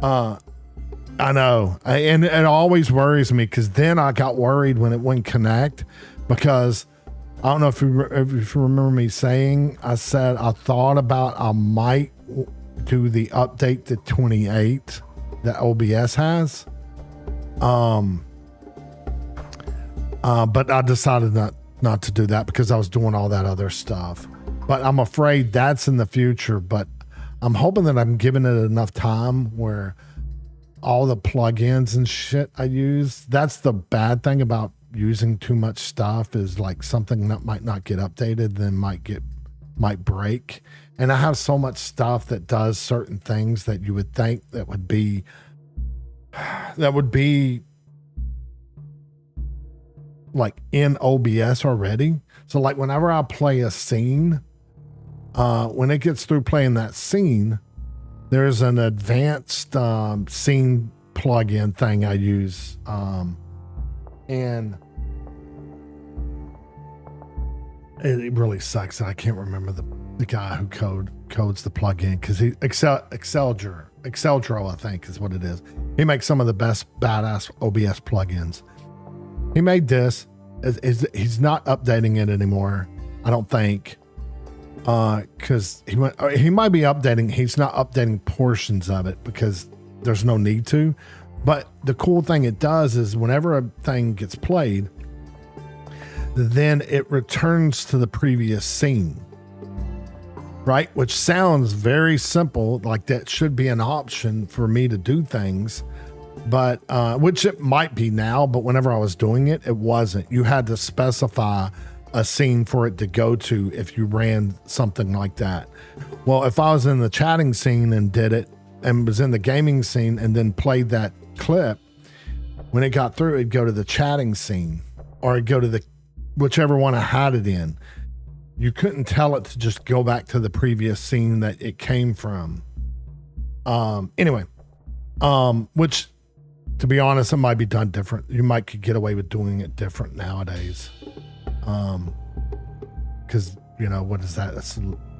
I know. And it always worries me, because then I got worried when it wouldn't connect, because I don't know if you remember me saying, I said I thought about I might do the update to 28 that OBS has. But I decided not to do that because I was doing all that other stuff. But I'm afraid that's in the future. But I'm hoping that I'm giving it enough time where all the plugins and shit I use, that's the bad thing about using too much stuff, is like something that might not get updated, then might break. And I have so much stuff that does certain things that you would think that would be like in OBS already. So like whenever I play a scene, when it gets through playing that scene, there's an advanced scene plugin thing I use. And it really sucks that I can't remember the guy who codes the plugin, because he Exceldro, I think is what it is. He makes some of the best badass OBS plugins. He made this. He's not updating it anymore, I don't think, because he might be updating. He's not updating portions of it because there's no need to. But the cool thing it does is whenever a thing gets played, then it returns to the previous scene, right? Which sounds very simple, like that should be an option for me to do things, but which it might be now, but whenever I was doing it, it wasn't. You had to specify a scene for it to go to if you ran something like that. Well, if I was in the chatting scene and did it, and was in the gaming scene and then played that clip, when it got through, it'd go to the chatting scene, or it'd go to the whichever one I had it in. You couldn't tell it to just go back to the previous scene that it came from. Anyway, which, to be honest, it might be done different. You might could get away with doing it different nowadays. Because, you know, what is that?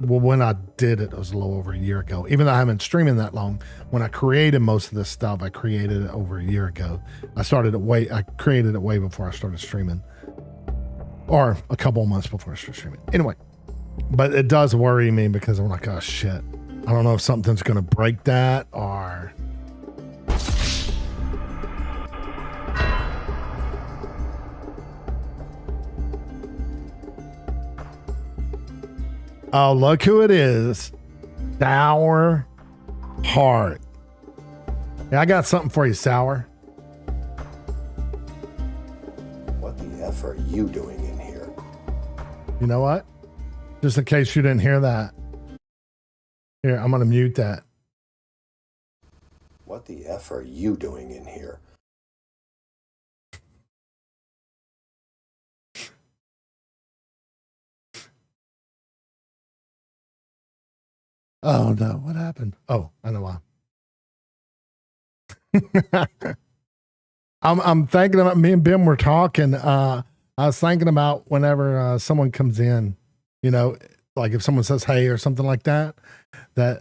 Well, when I did it, it was a little over a year ago. Even though I haven't been streaming that long, when I created most of this stuff, I created it over a year ago. I created it way before I started streaming. Or a couple of months before I started streaming. Anyway, but it does worry me because I'm like, oh shit. I don't know if something's going to break that or... Oh, look who it is. Sour Heart. Yeah, I got something for you, Sour. What the F are you doing in here? You know what? Just in case you didn't hear that. Here, I'm going to mute that. What the F are you doing in here? Oh no, what happened? Oh, I know why. I'm thinking about, me and Ben were talking. I was thinking about whenever someone comes in, you know, like if someone says hey or something like that, that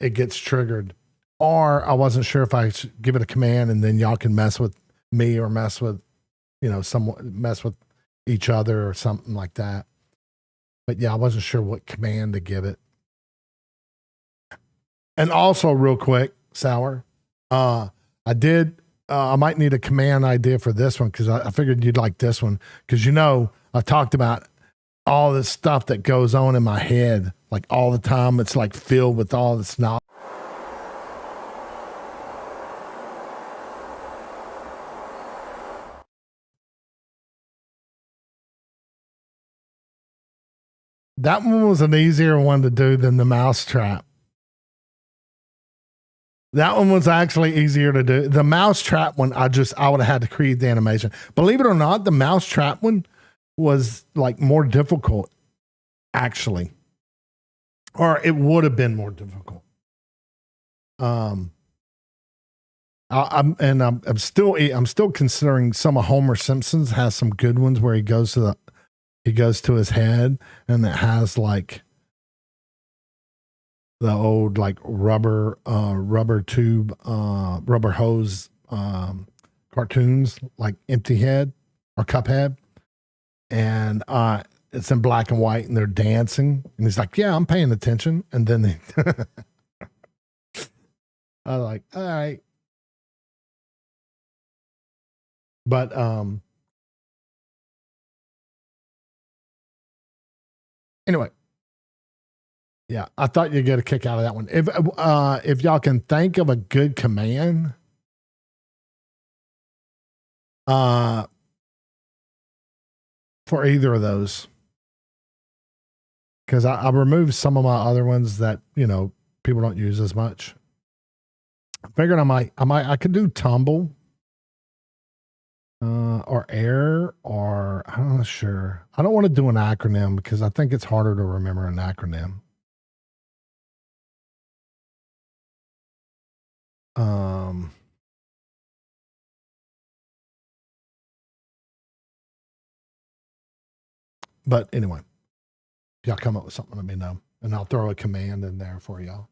it gets triggered. Or I wasn't sure if I should give it a command and then y'all can mess with me or mess with, you know, mess with each other or something like that. But yeah, I wasn't sure what command to give it. And also, real quick, Sour, I might need a command idea for this one, because I figured you'd like this one, because, you know, I talked about all this stuff that goes on in my head, like all the time. It's like filled with all this knowledge. That one was an easier one to do than the mousetrap. That one was actually easier to do. The mousetrap one, I would have had to create the animation. Believe it or not, the mousetrap one was like more difficult, actually. Or it would have been more difficult. I'm still considering some of Homer Simpson's has some good ones where he goes to his head and it has like the old like rubber tube, rubber hose cartoons like Empty Head or Cuphead. And it's in black and white and they're dancing. And he's like, yeah, I'm paying attention. And then they I was like, all right. But anyway. Yeah, I thought you'd get a kick out of that one. If y'all can think of a good command, for either of those, because I removed some of my other ones that people don't use as much. I figured I could do tumble, or air, or I'm not sure. I don't want to do an acronym because I think it's harder to remember an acronym. But anyway, if y'all come up with something, let me know. And I'll throw a command in there for y'all.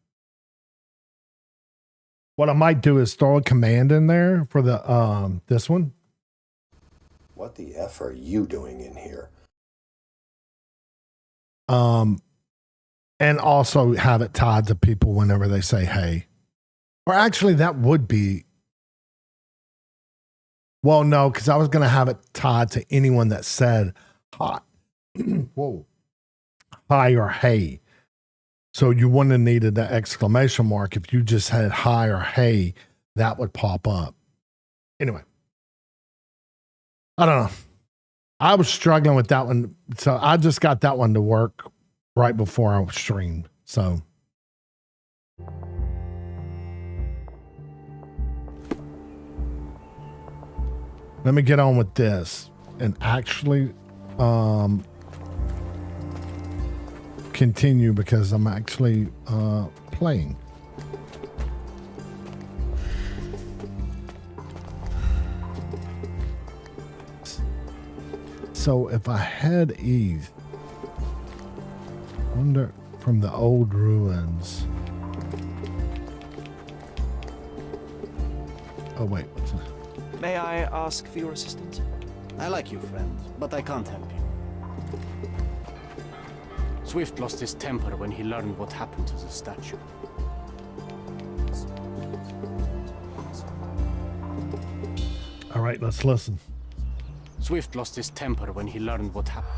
What I might do is throw a command in there for the this one. What the F are you doing in here? And also have it tied to people whenever they say hey. Or actually that would be, well, no, because I was going to have it tied to anyone that said hi. Whoa. Hi or hey. So you wouldn't have needed the exclamation mark. If you just had hi or hey, that would pop up. Anyway. I don't know. I was struggling with that one. So I just got that one to work right before I streamed. So. Let me get on with this and actually continue because I'm actually playing. So if I head east, wonder from the old ruins. Oh wait, what's this? May I ask for your assistance? I like you, friend, but I can't help you. Swift lost his temper when he learned what happened to the statue. All right, let's listen. Swift lost his temper when he learned what happened.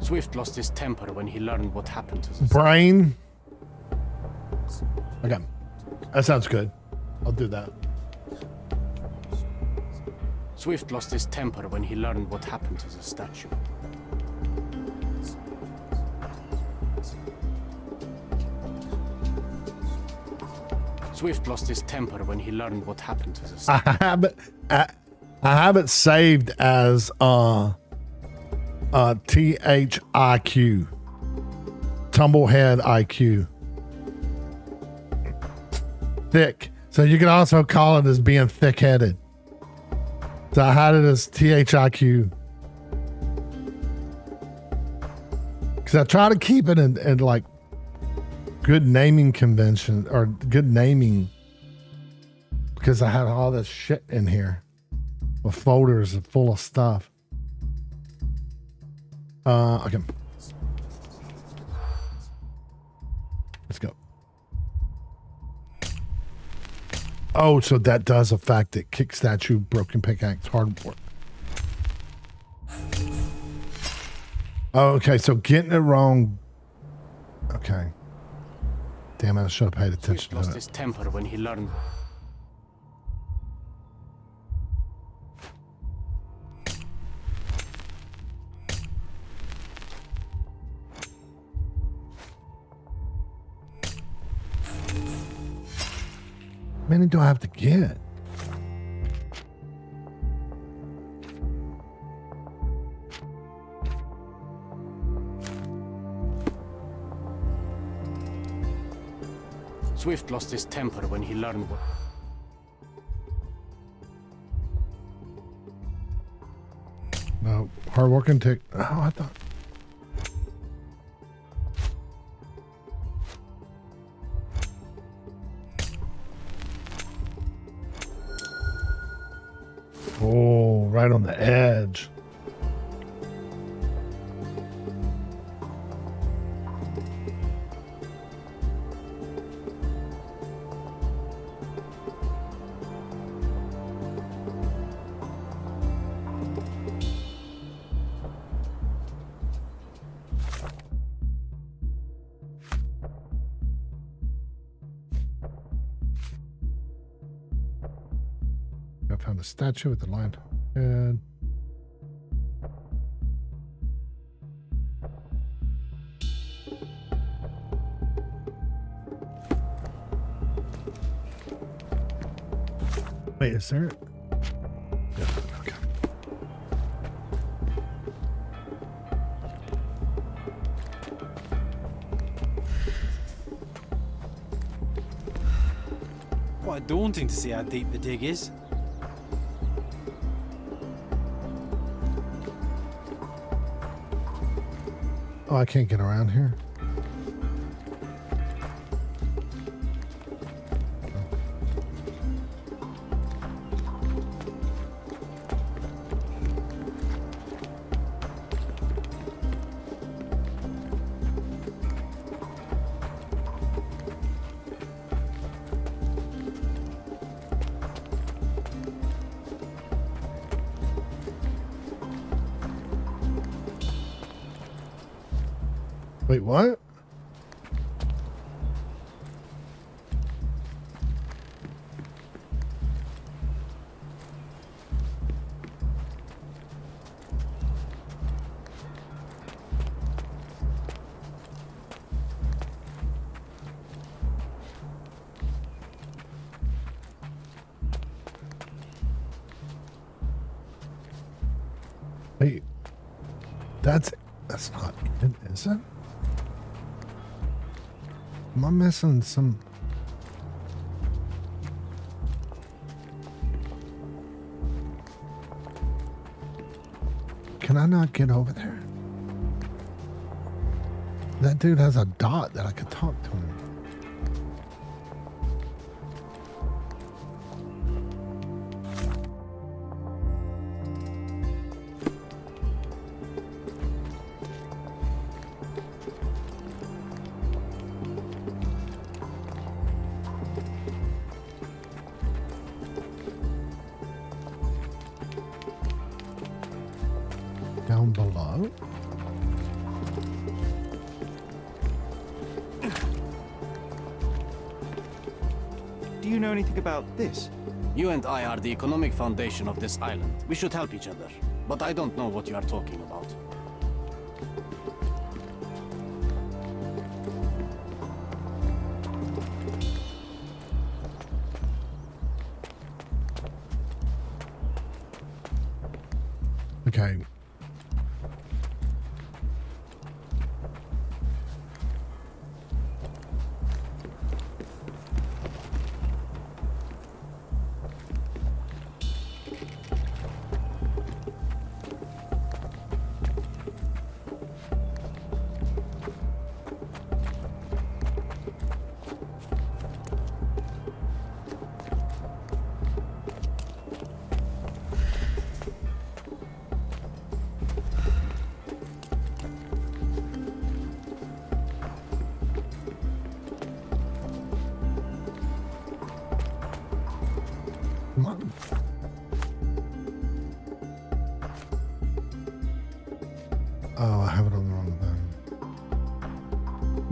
Swift lost his temper when he learned what happened to the brain. Okay, that sounds good. I'll do that. Swift lost his temper when he learned what happened to the statue. Swift lost his temper when he learned what happened to the statue. I have it saved as THIQ, Tumblehead IQ. Thick. So you can also call it as being thick-headed. So I had it as THIQ. Because I try to keep it in like good naming convention or good naming. Because I have all this shit in here with folders full of stuff. Okay. Let's go. Oh, so that does affect it. Kick statue, broken pickaxe, hard work. Oh, okay. So getting it wrong. Okay. Damn it! I should have paid Swift attention lost to his it. temper when he learned. How many do I have to get? Swift lost his temper when he learned what. No, hard working tick. Oh, I thought. Oh, right on the edge. I found a statue with the lion head. Wait, is there? Yeah, okay. Quite daunting to see how deep the dig is. Oh, I can't get around here. Wait, what? Wait, that's not it, is it? Am I missing some? Can I not get over there? That dude has a dot that I could talk to him. Down below? Do you know anything about this? You and I are the economic foundation of this island. We should help each other. But I don't know what you are talking about. Okay.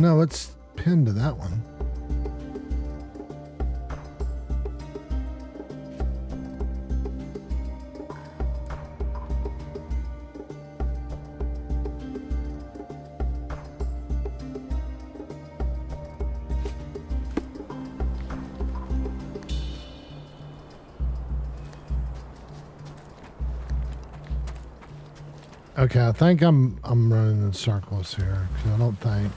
No, it's pinned to that one. Okay, I think I'm running in circles here because I don't think.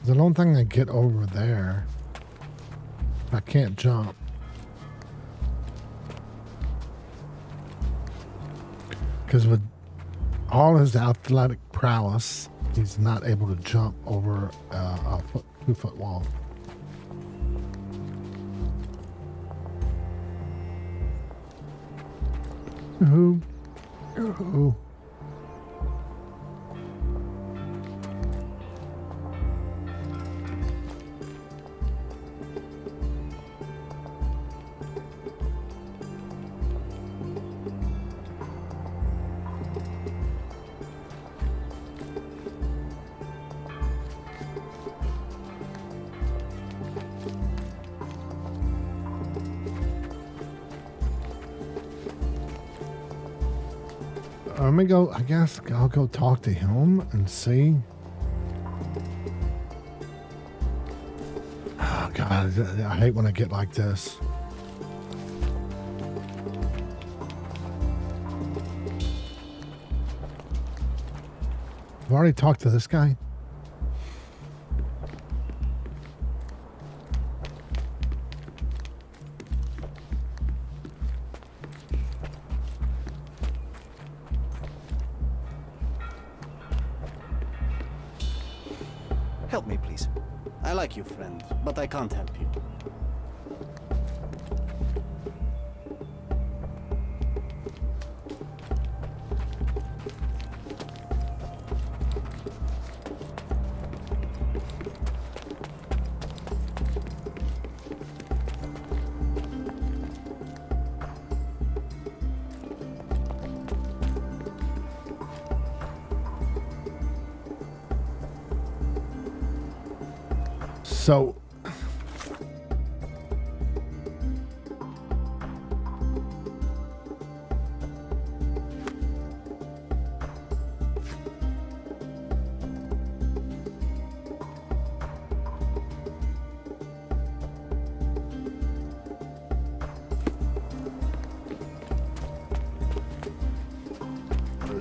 I don't think I get over there. I can't jump. Because with all his athletic prowess, he's not able to jump over a 2-foot wall. Yoo-hoo. Yoo-hoo. Let me go. I guess I'll go talk to him and see. Oh, God. I hate when I get like this. I've already talked to this guy. Help me, please. I like you, friend, but I can't help you.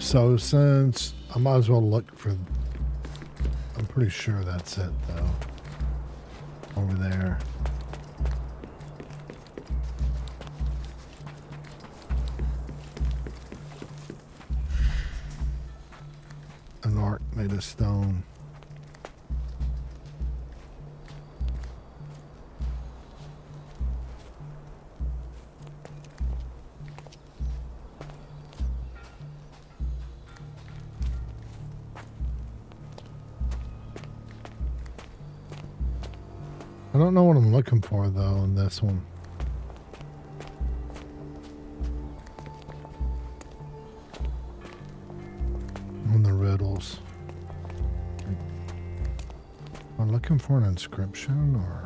So, since I might as well look for, I'm pretty sure that's it though. Over there. An ark made of stone. I don't know what I'm looking for though in this one. On the riddles. Am I looking for an inscription or?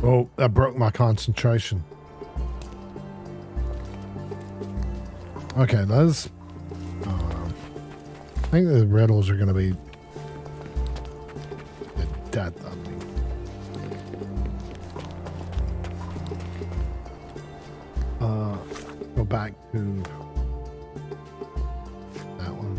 Oh, that broke my concentration. Okay, let's... I think the riddles are going to be the death of me. Go back to that one.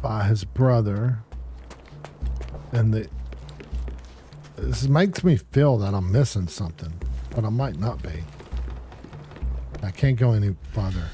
By his brother, and this makes me feel that I'm missing something, but I might not be. I can't go any farther.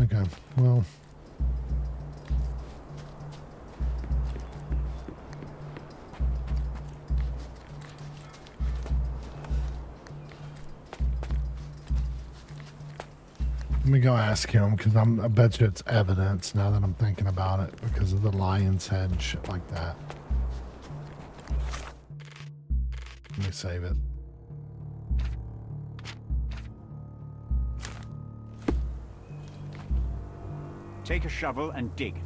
Okay, well. Let me go ask him, because I bet you it's evidence now that I'm thinking about it, because of the lion's head and shit like that. Let me save it. Take a shovel and dig.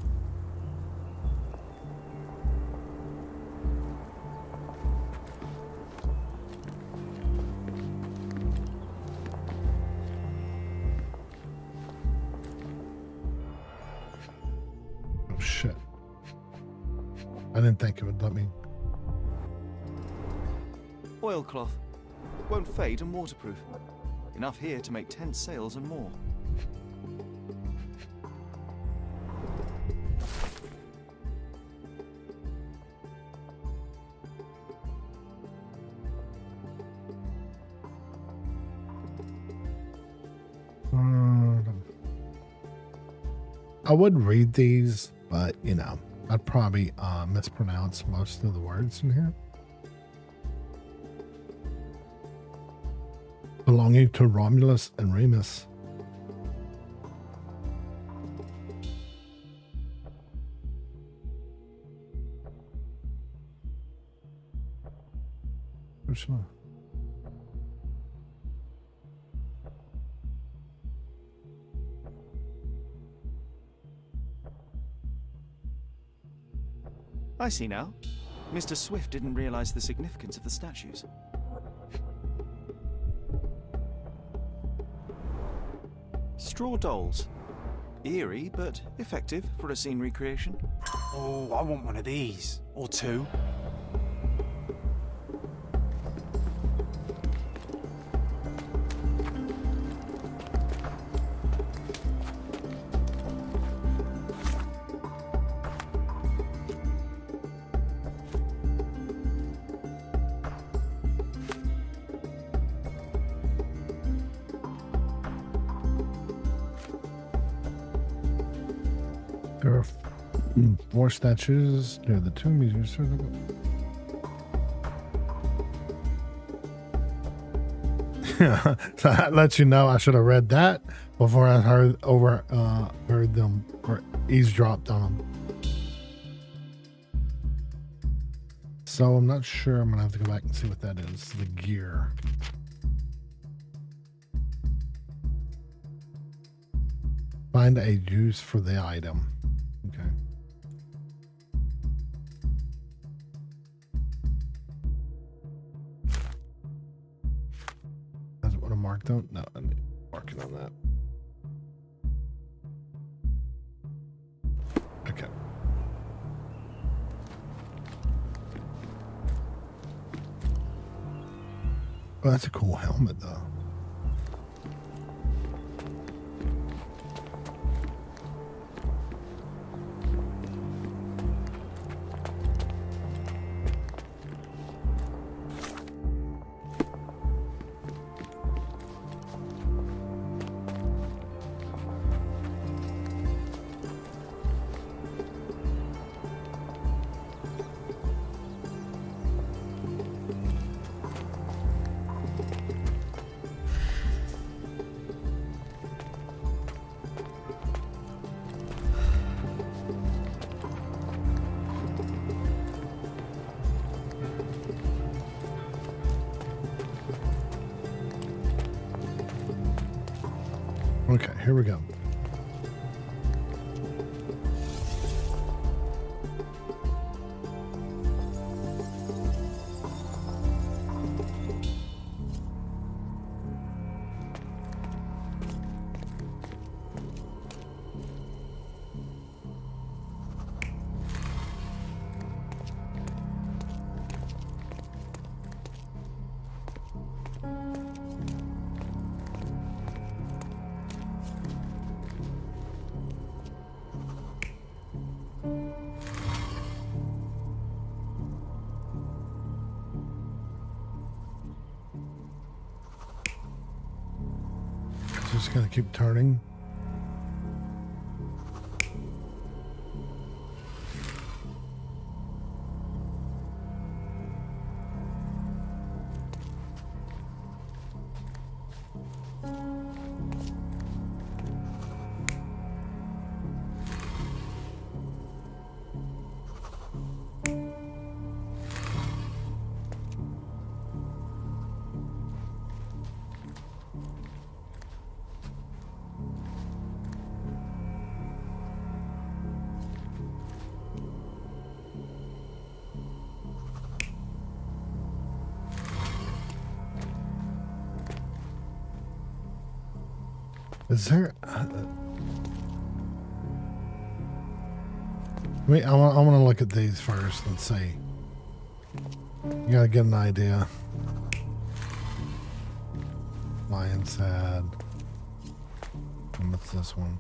Oh shit. I didn't think it would let me. Oilcloth. Won't fade and waterproof. Enough here to make 10 sails and more. I would read these, but you know, I'd probably mispronounce most of the words in here. Belonging to Romulus and Remus. Which one? I see now. Mr. Swift didn't realize the significance of the statues. Straw dolls. Eerie, but effective for a scene recreation. Oh, I want one of these. Or two. There are 4 statues near the tomb. Yeah, so that lets you know I should have read that before I heard them or eavesdropped on them. So I'm not sure. I'm gonna have to go back and see what that is. The gear. Find a use for the item. Okay. That's what I marked on? No, I'm marking on that. Okay. Well, that's a cool helmet, though. Okay, here we go. Just gonna keep turning. Is there? Wait, I want to look at these first and see. You gotta get an idea. Lion's head. And what's this one?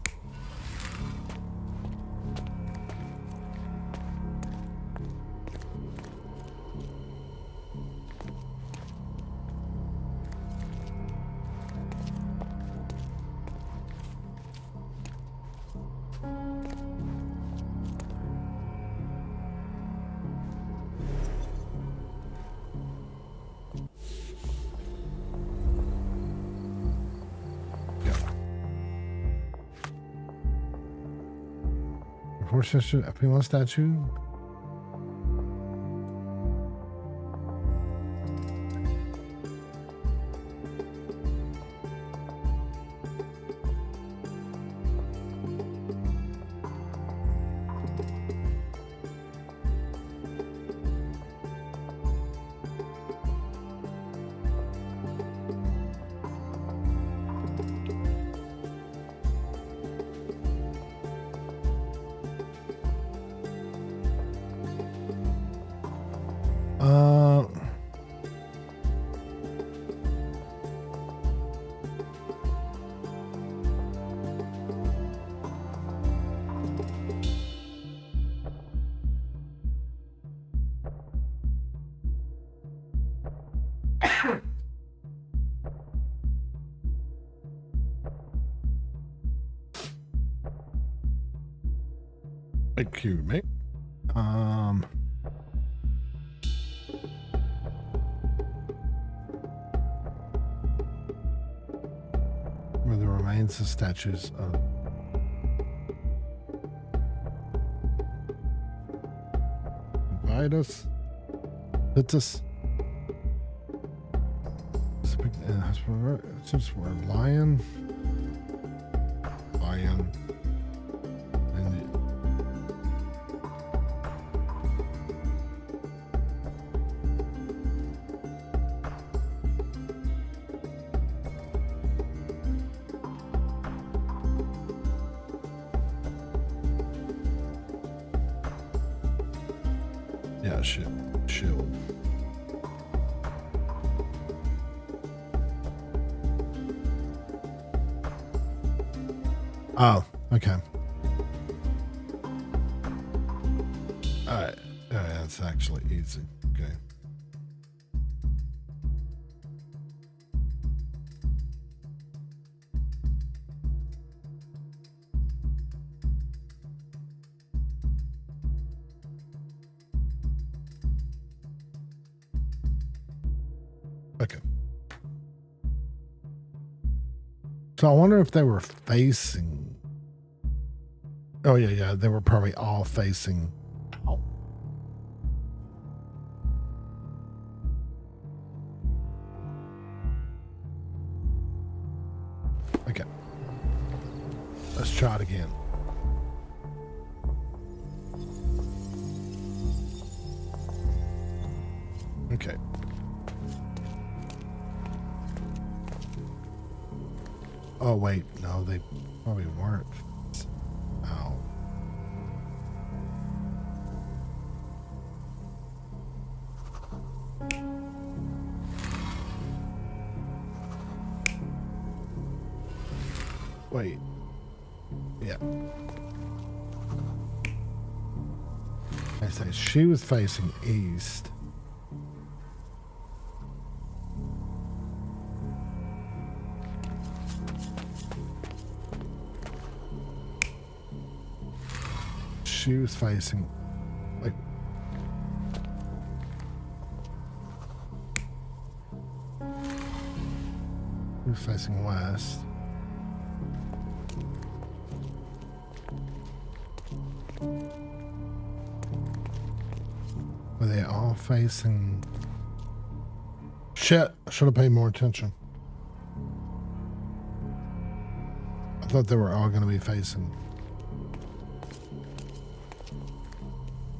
Horse statue, a female statue. Excuse me. Where the remains of statues of Vitus, Vitus. Since we're lion, and yeah, shield. Oh, okay. Alright. That's actually easy. Okay. Okay. So I wonder if they were facing. Oh, yeah. They were probably all facing out. Okay. Let's try it again. Okay. Oh, wait. No, they probably weren't. Ow. Wait. Yeah. I say she was facing east. She was facing, like, she was facing west. Were they all facing? Shit, I should have paid more attention. I thought they were all going to be facing.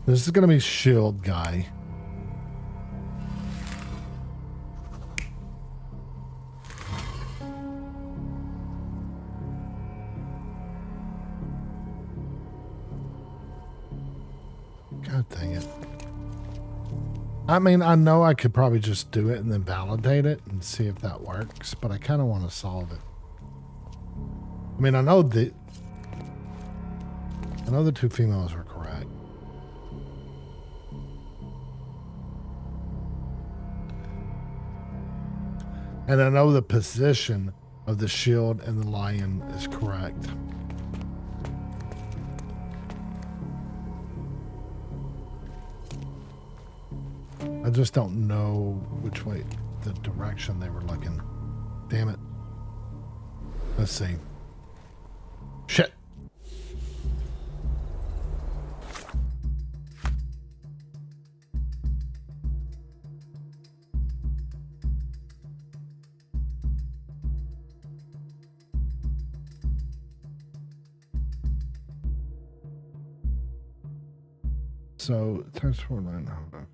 This is going to be shield guy. God dang it. I mean, I know I could probably just do it and then validate it and see if that works, but I kind of want to solve it. I mean, I know the two females are correct. And I know the position of the shield and the lion is correct. I just don't know which way, the direction they were looking. Damn it. Let's see. Shit. So, times 4 9. Hold on.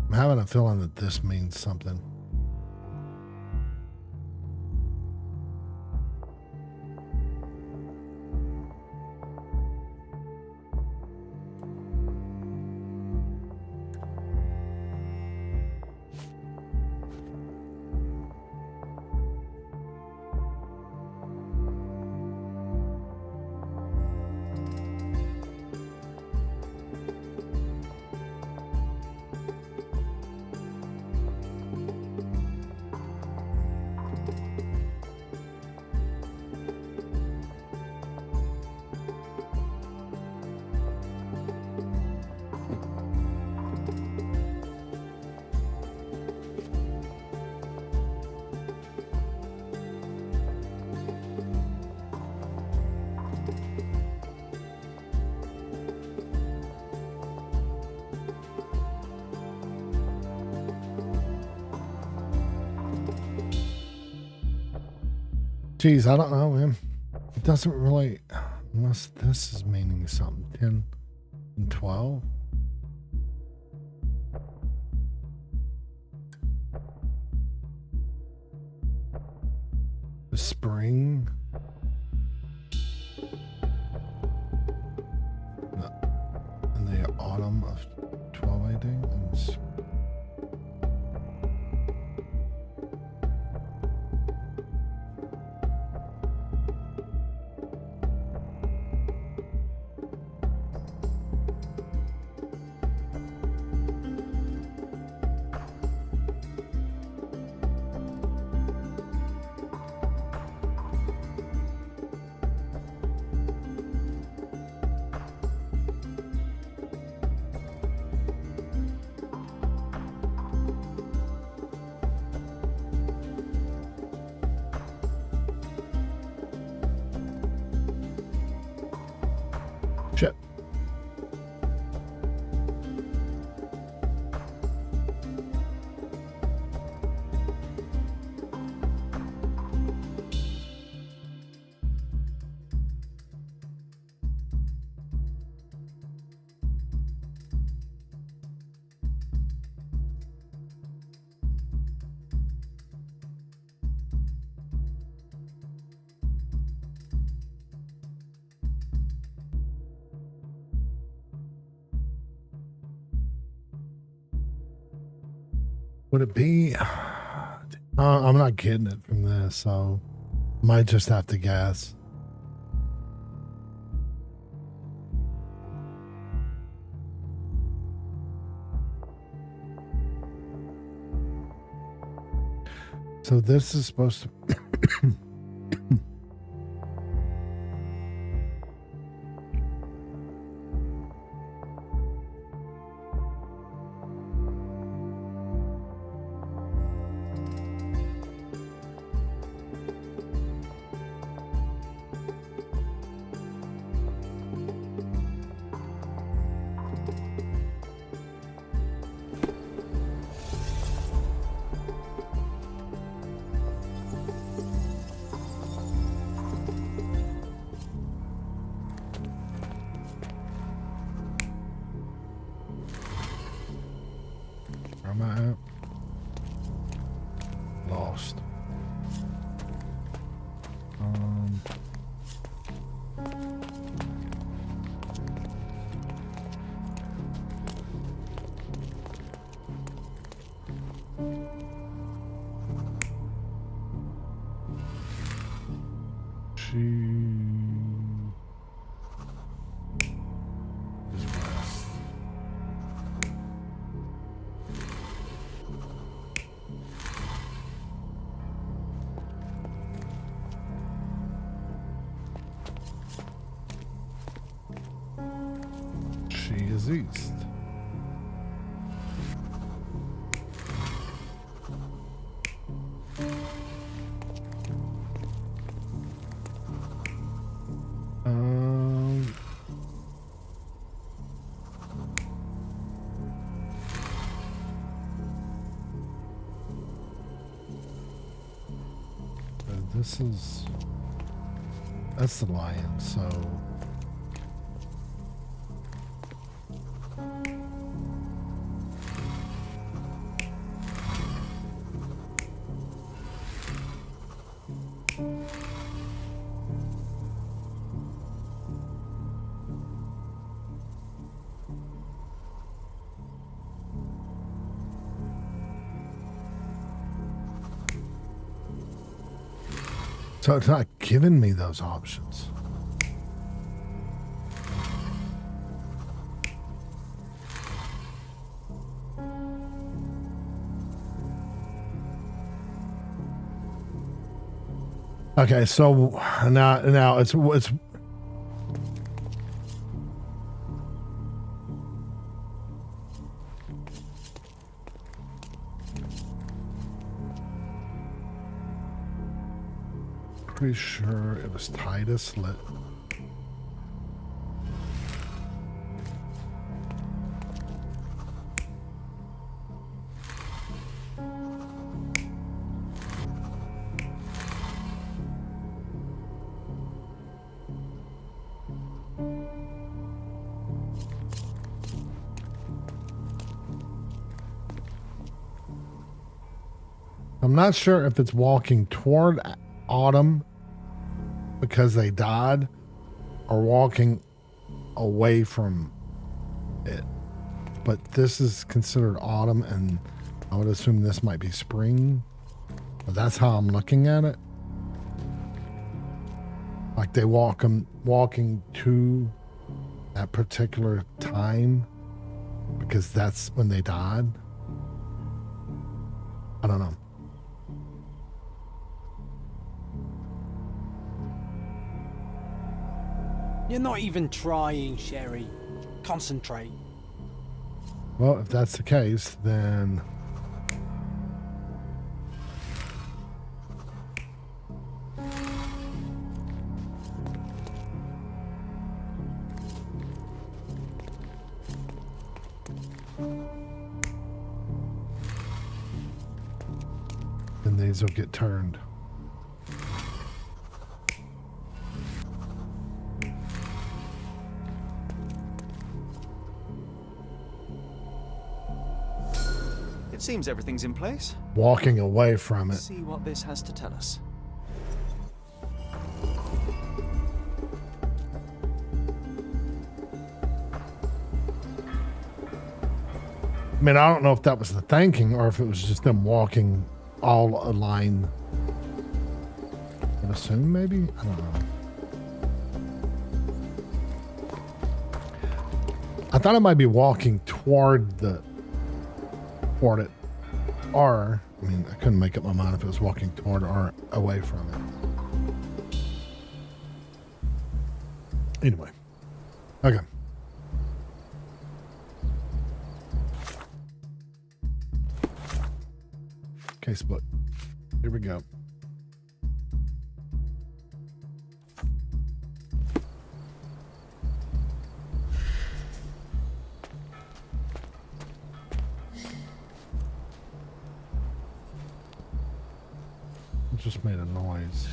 I'm having a feeling that this means something. Geez, I don't know, man. It doesn't really, unless this is meaning something. 10 and 12. The spring. And the autumn of 12 AD. And Would it be? I'm not getting it from this, so might just have to guess. So this is supposed to. Where am I at? Lost. She is west. She is east. This is, that's the lion, so it's not giving me those options. Okay, so now it's pretty sure it was Titus lit. I'm not sure if it's walking toward Autumn because they died or walking away from it. But this is considered autumn, and I would assume this might be spring. But that's how I'm looking at it. Like they walking to that particular time because that's when they died. I don't know. You're not even trying, Sherry. Concentrate. Well, if that's the case, then these will get turned. It seems everything's in place. Walking away from it. Let's see what this has to tell us. I mean, I don't know if that was the thinking or if it was just them walking all aligned. I would assume maybe? I don't know. I thought it might be walking toward it. Or, I mean, I couldn't make up my mind if it was walking toward or away from it. Anyway. Okay. Casebook. Here we go. It just made a noise.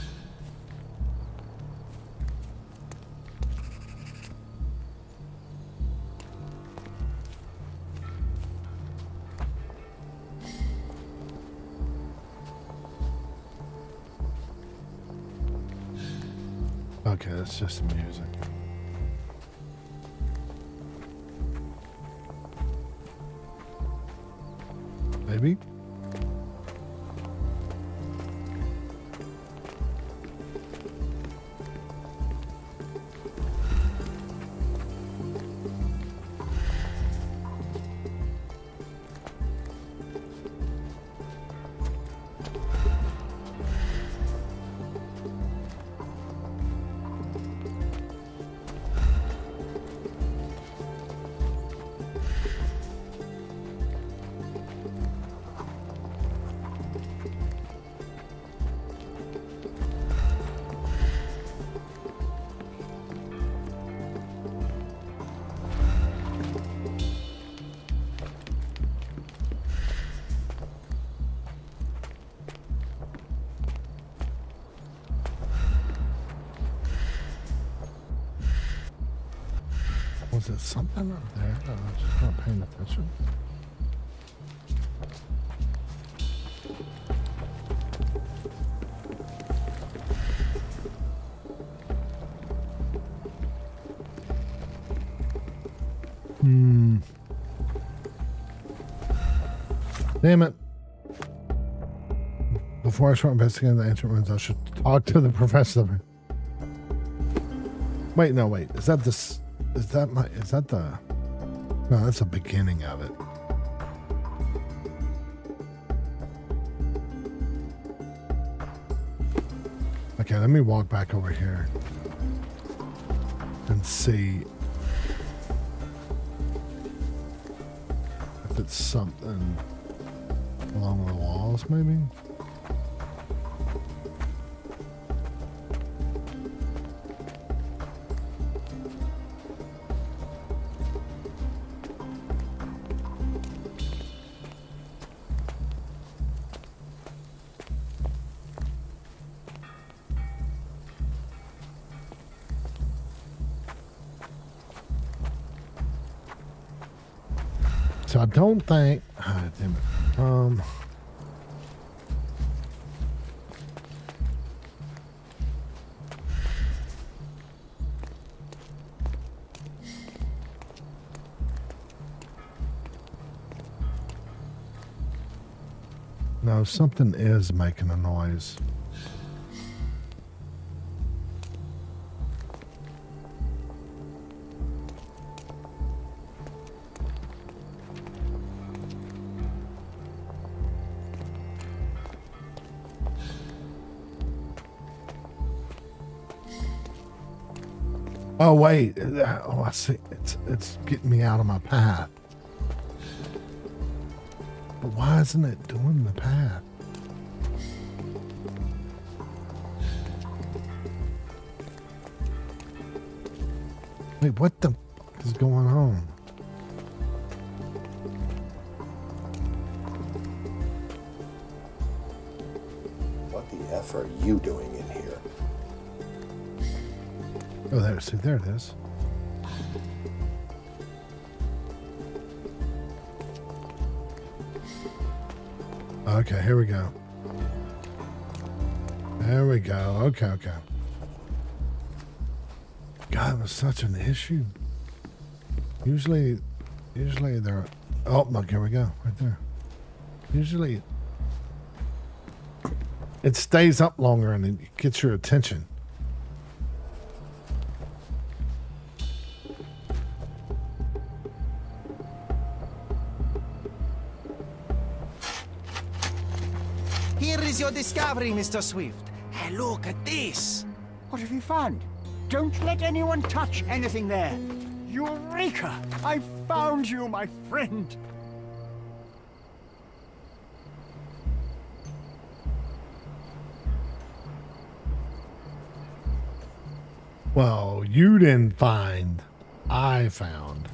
Okay, that's just the music. Maybe? Was it something up there? I was just not paying attention. Damn it. Before I start investigating the ancient ruins, I should talk to the professor. Wait, no, wait. Is that this? Is that the... No, that's the beginning of it. Okay, let me walk back over here and see if it's something along the walls, maybe? So I don't think... Ah, damn it. No, something is making a noise. Oh wait, oh I see. It's getting me out of my path. But why isn't it doing the path? Wait, what the fuck is going on? What the F are you doing in here? Oh, there, see, there it is. Okay, here we go. There we go. Okay. God, it was such an issue. Usually they're Oh, look, here we go. Right there. Usually it stays up longer and it gets your attention. Here is your discovery, Mr. Swift. Hey, look at this. What have you found? Don't let anyone touch anything there. Eureka! I found you, my friend. Well, you didn't find. I found.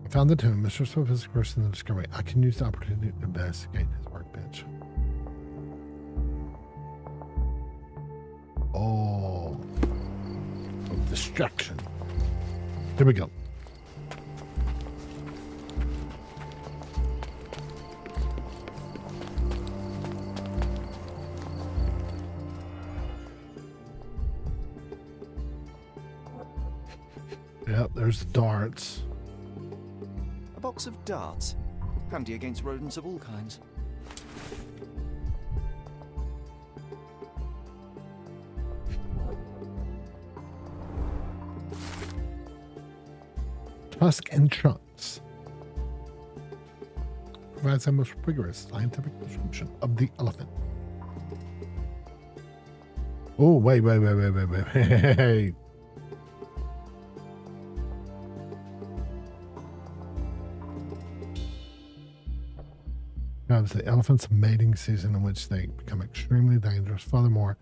I found the tomb. Mr. Swift is the person in the discovery. I can use the opportunity to investigate his workbench. Oh. Destruction. Here we go. Yep, there's the darts. A box of darts. Handy against rodents of all kinds. Tusk and trunks. Provides a most rigorous scientific description of the elephant. Oh, wait. Hey. Comes the elephant's mating season, in which they become extremely dangerous. Furthermore,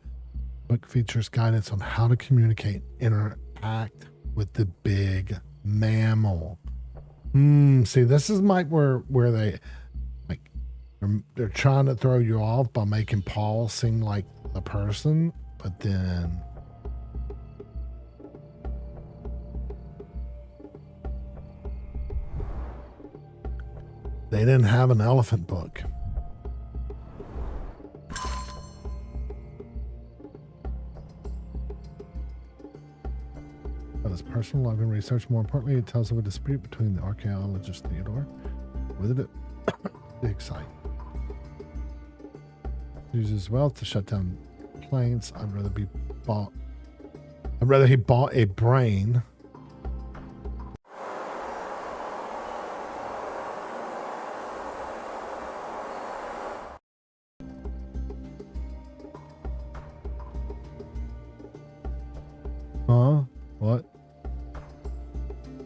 the book features guidance on how to communicate, interact with the big mammal. See, this is where they they're trying to throw you off by making Paul seem like the person, but then they didn't have an elephant book. But his personal log and research, more importantly, it tells of a dispute between the archaeologist Theodore with a big site. Uses wealth to shut down planes. I'd rather he bought a brain. Huh? What?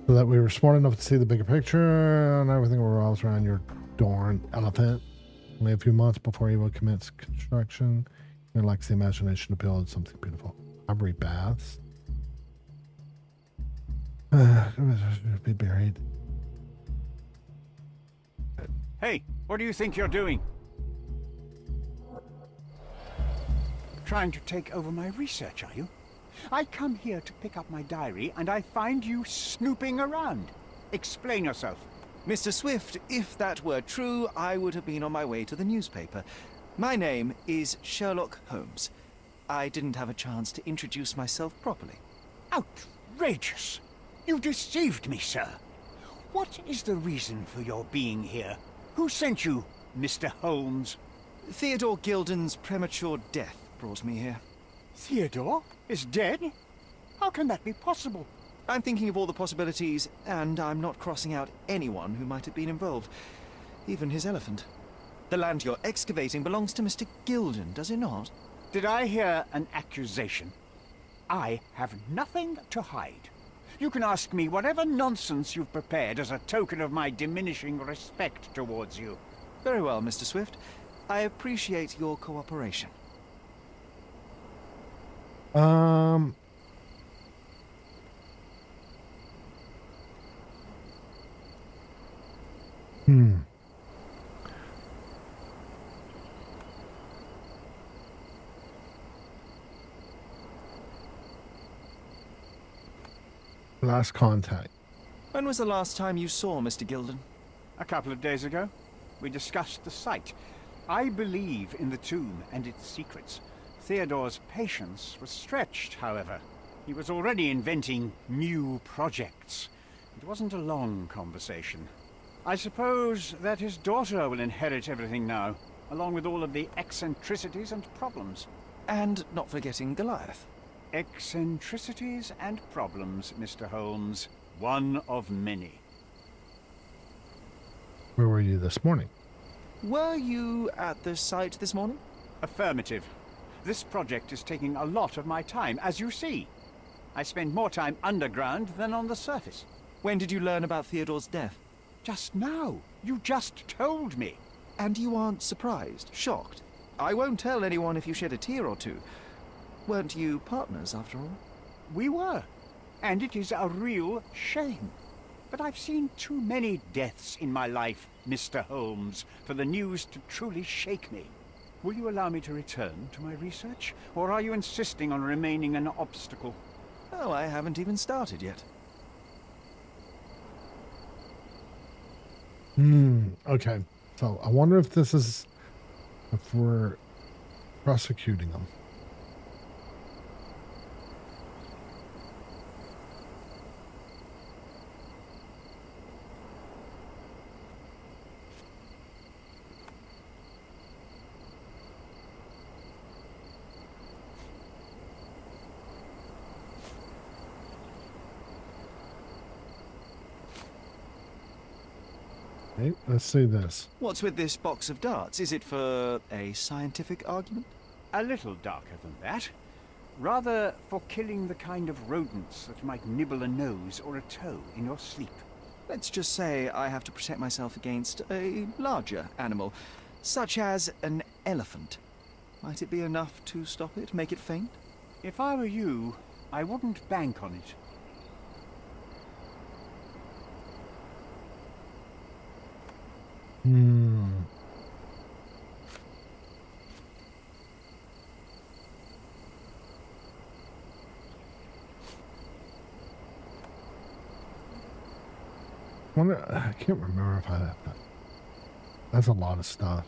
So that we were smart enough to see the bigger picture and everything revolves around your darn elephant. Only a few months before he will commence construction. He likes the imagination to build something beautiful. Ivory baths. Be buried. Hey, what do you think you're doing? Trying to take over my research, are you? I come here to pick up my diary, and I find you snooping around. Explain yourself. Mr. Swift, if that were true, I would have been on my way to the newspaper. My name is Sherlock Holmes. I didn't have a chance to introduce myself properly. Outrageous! You deceived me, sir. What is the reason for your being here? Who sent you, Mr. Holmes? Theodore Gilden's premature death brought me here. Theodore is dead? How can that be possible? I'm thinking of all the possibilities, and I'm not crossing out anyone who might have been involved. Even his elephant. The land you're excavating belongs to Mr. Gilden, does it not? Did I hear an accusation? I have nothing to hide. You can ask me whatever nonsense you've prepared as a token of my diminishing respect towards you. Very well, Mr. Swift. I appreciate your cooperation. Last contact. When was the last time you saw Mr. Gilden? A couple of days ago. We discussed the site. I believe in the tomb and its secrets. Theodore's patience was stretched, however. He was already inventing new projects. It wasn't a long conversation. I suppose that his daughter will inherit everything now, along with all of the eccentricities and problems. And not forgetting Goliath. Eccentricities and problems, Mr. Holmes. One of many. Where were you this morning? Were you at the site this morning? Affirmative. This project is taking a lot of my time, as you see. I spend more time underground than on the surface. When did you learn about Theodore's death? Just now. You just told me. And you aren't surprised, shocked? I won't tell anyone if you shed a tear or two. Weren't you partners, after all? We were. And it is a real shame. But I've seen too many deaths in my life, Mr. Holmes, for the news to truly shake me. Will you allow me to return to my research? Or are you insisting on remaining an obstacle? Oh, I haven't even started yet. Okay. So I wonder if this is, if we're prosecuting them. Okay, let's see this. What's with this box of darts? Is it for a scientific argument? A little darker than that. Rather for killing the kind of rodents that might nibble a nose or a toe in your sleep. Let's just say I have to protect myself against a larger animal, such as an elephant. Might it be enough to stop it, make it faint? If I were you, I wouldn't bank on it. I can't remember if I have that. That's a lot of stuff.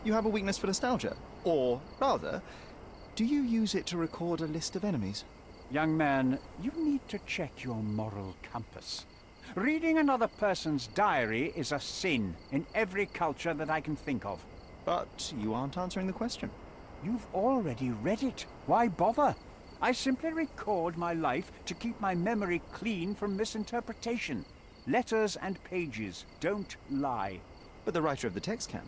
You have a weakness for nostalgia? Or, rather, do you use it to record a list of enemies? Young man, you need to check your moral compass. Reading another person's diary is a sin in every culture that I can think of. But you aren't answering the question. You've already read it. Why bother? I simply record my life to keep my memory clean from misinterpretation. Letters and pages don't lie. But the writer of the text can.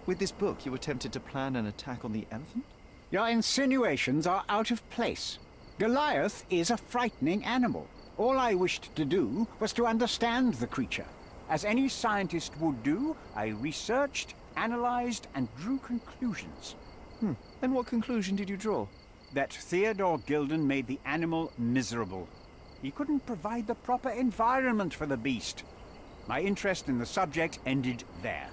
With this book, you attempted to plan an attack on the elephant? Your insinuations are out of place. Goliath is a frightening animal. All I wished to do was to understand the creature. As any scientist would do, I researched, analyzed, and drew conclusions. And what conclusion did you draw? That Theodore Gilden made the animal miserable. He couldn't provide the proper environment for the beast. My interest in the subject ended there.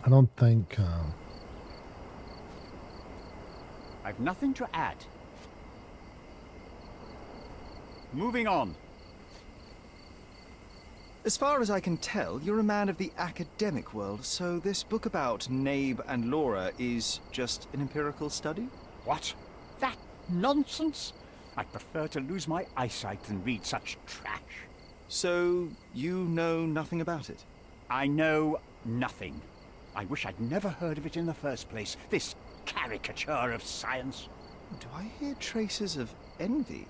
I don't think... I've nothing to add. Moving on. As far as I can tell, you're a man of the academic world, so this book about Nabe and Laura is just an empirical study? What? That nonsense? I'd prefer to lose my eyesight than read such trash. So, you know nothing about it? I know nothing. I wish I'd never heard of it in the first place, this caricature of science. Do I hear traces of envy?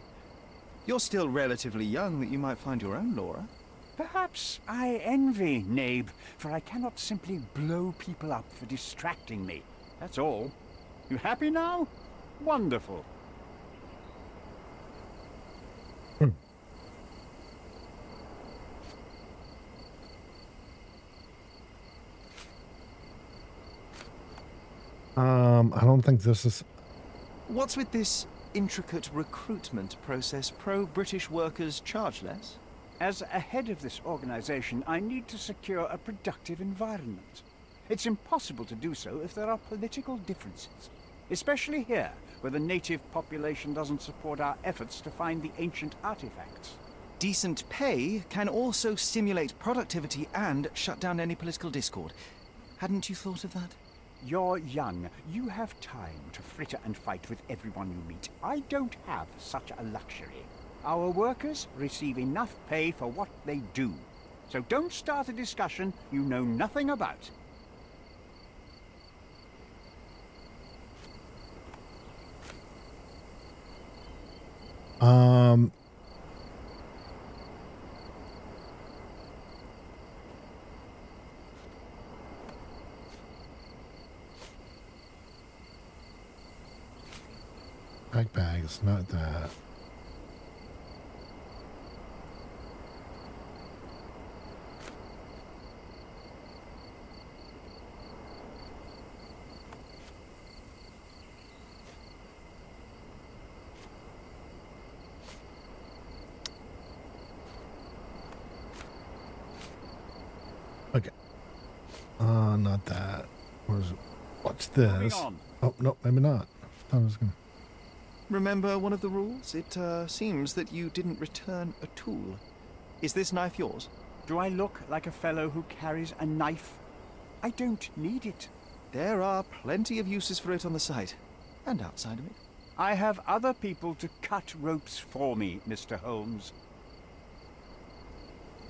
You're still relatively young that you might find your own Laura. Perhaps I envy Nabe, for I cannot simply blow people up for distracting me. That's all. You happy now? Wonderful. I don't think this is... What's with this intricate recruitment process pro-British workers charge less? As a head of this organization, I need to secure a productive environment. It's impossible to do so if there are political differences, especially here, where the native population doesn't support our efforts to find the ancient artifacts. Decent pay can also stimulate productivity and shut down any political discord. Hadn't you thought of that? You're young. You have time to fritter and fight with everyone you meet. I don't have such a luxury. Our workers receive enough pay for what they do. So don't start a discussion you know nothing about. Bags, not that. Okay. Not that. What's this? Oh, no, maybe not. I was gonna. Remember one of the rules? It seems that you didn't return a tool. Is this knife yours? Do I look like a fellow who carries a knife? I don't need it. There are plenty of uses for it on the site, and outside of it. I have other people to cut ropes for me, Mr. Holmes.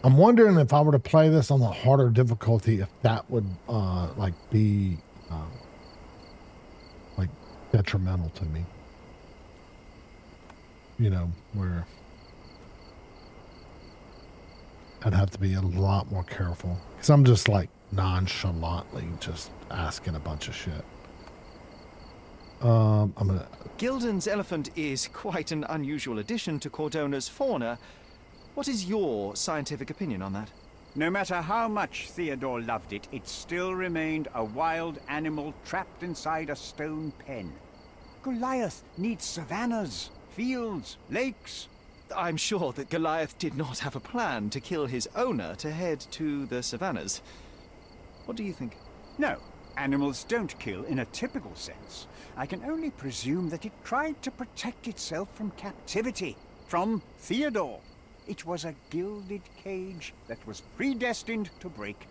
I'm wondering if I were to play this on the harder difficulty, if that would like be like detrimental to me. You know, where I'd have to be a lot more careful because I'm just like nonchalantly just asking a bunch of shit. I'm gonna. Gilden's elephant is quite an unusual addition to Cordona's fauna. What is your scientific opinion on that? No matter how much Theodore loved it, it still remained a wild animal trapped inside a stone pen. Goliath needs savannas, fields, lakes. I'm sure that Goliath did not have a plan to kill his owner to head to the savannas. What do you think? No, animals don't kill in a typical sense. I can only presume that it tried to protect itself from captivity, from Theodore. It was a gilded cage that was predestined to break.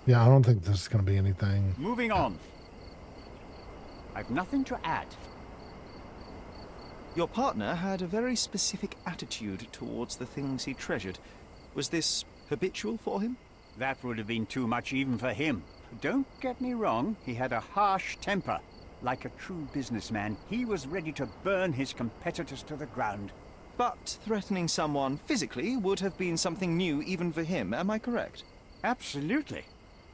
Yeah, I don't think this is going to be anything. Moving on. I've nothing to add. Your partner had a very specific attitude towards the things he treasured. Was this habitual for him? That would have been too much even for him. Don't get me wrong, he had a harsh temper. Like a true businessman, he was ready to burn his competitors to the ground. But threatening someone physically would have been something new even for him, am I correct? Absolutely.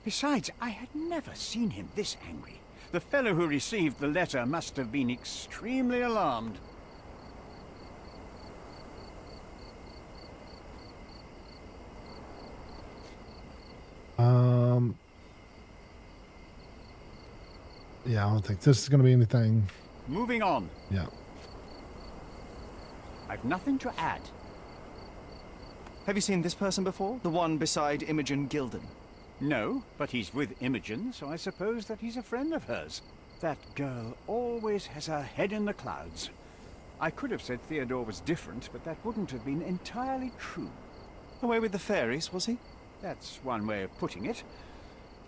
Besides, I had never seen him this angry. The fellow who received the letter must have been extremely alarmed. Yeah, I don't think this is going to be anything. Moving on. Yeah. I've nothing to add. Have you seen this person before? The one beside Imogen Gilden? No, but he's with Imogen, so I suppose that he's a friend of hers. That girl always has her head in the clouds. I could have said Theodore was different, but that wouldn't have been entirely true. Away with the fairies, was he? That's one way of putting it.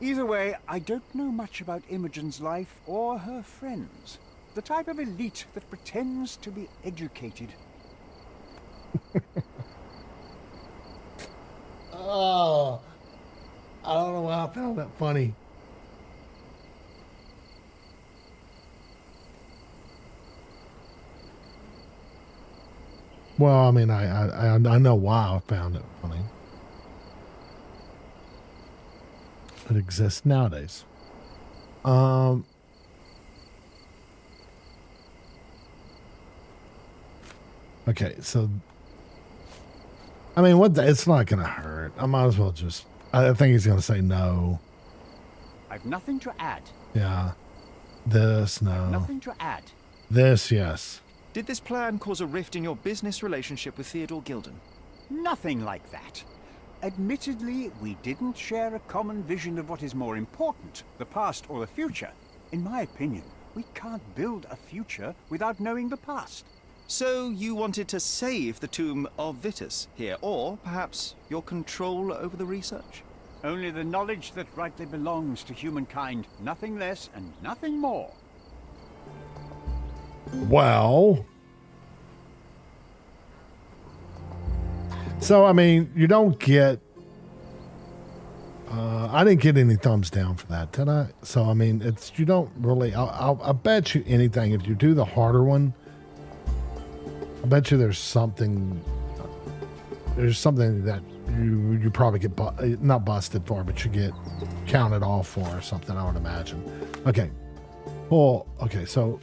Either way, I don't know much about Imogen's life or her friends. The type of elite that pretends to be educated. Oh, I don't know why I found that funny. Well, I mean, I know why I found it funny. It exists nowadays. Okay, so I mean, it's not gonna hurt. I might as well just. I think he's gonna say no. I've nothing to add. Yeah. This no. Nothing to add. This yes. Did this plan cause a rift in your business relationship with Theodore Gilden? Nothing like that. Admittedly, we didn't share a common vision of what is more important, the past or the future. In my opinion, we can't build a future without knowing the past. So you wanted to save the tomb of Vitus here, or perhaps your control over the research? Only the knowledge that rightly belongs to humankind, nothing less and nothing more. Well, so I mean, you don't get. I didn't get any thumbs down for that, did I? So I mean, it's you don't really. I'll bet you anything if you do the harder one. I bet you there's something. There's something that you probably get not busted for, but you get counted off for or something. I would imagine. Okay. Well, okay, so.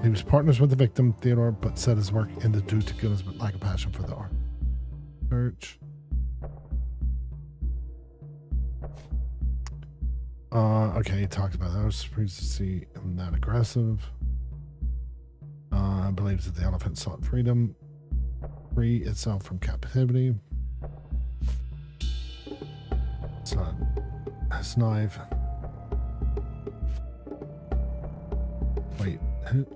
He was partners with the victim, Theodore, but set his work into due to Gilden's lack of passion for the art. Church. Okay, he talked about that. I was surprised to see him that aggressive. Believes that the elephant sought freedom, free itself from captivity. It's not his knife. Wait, who?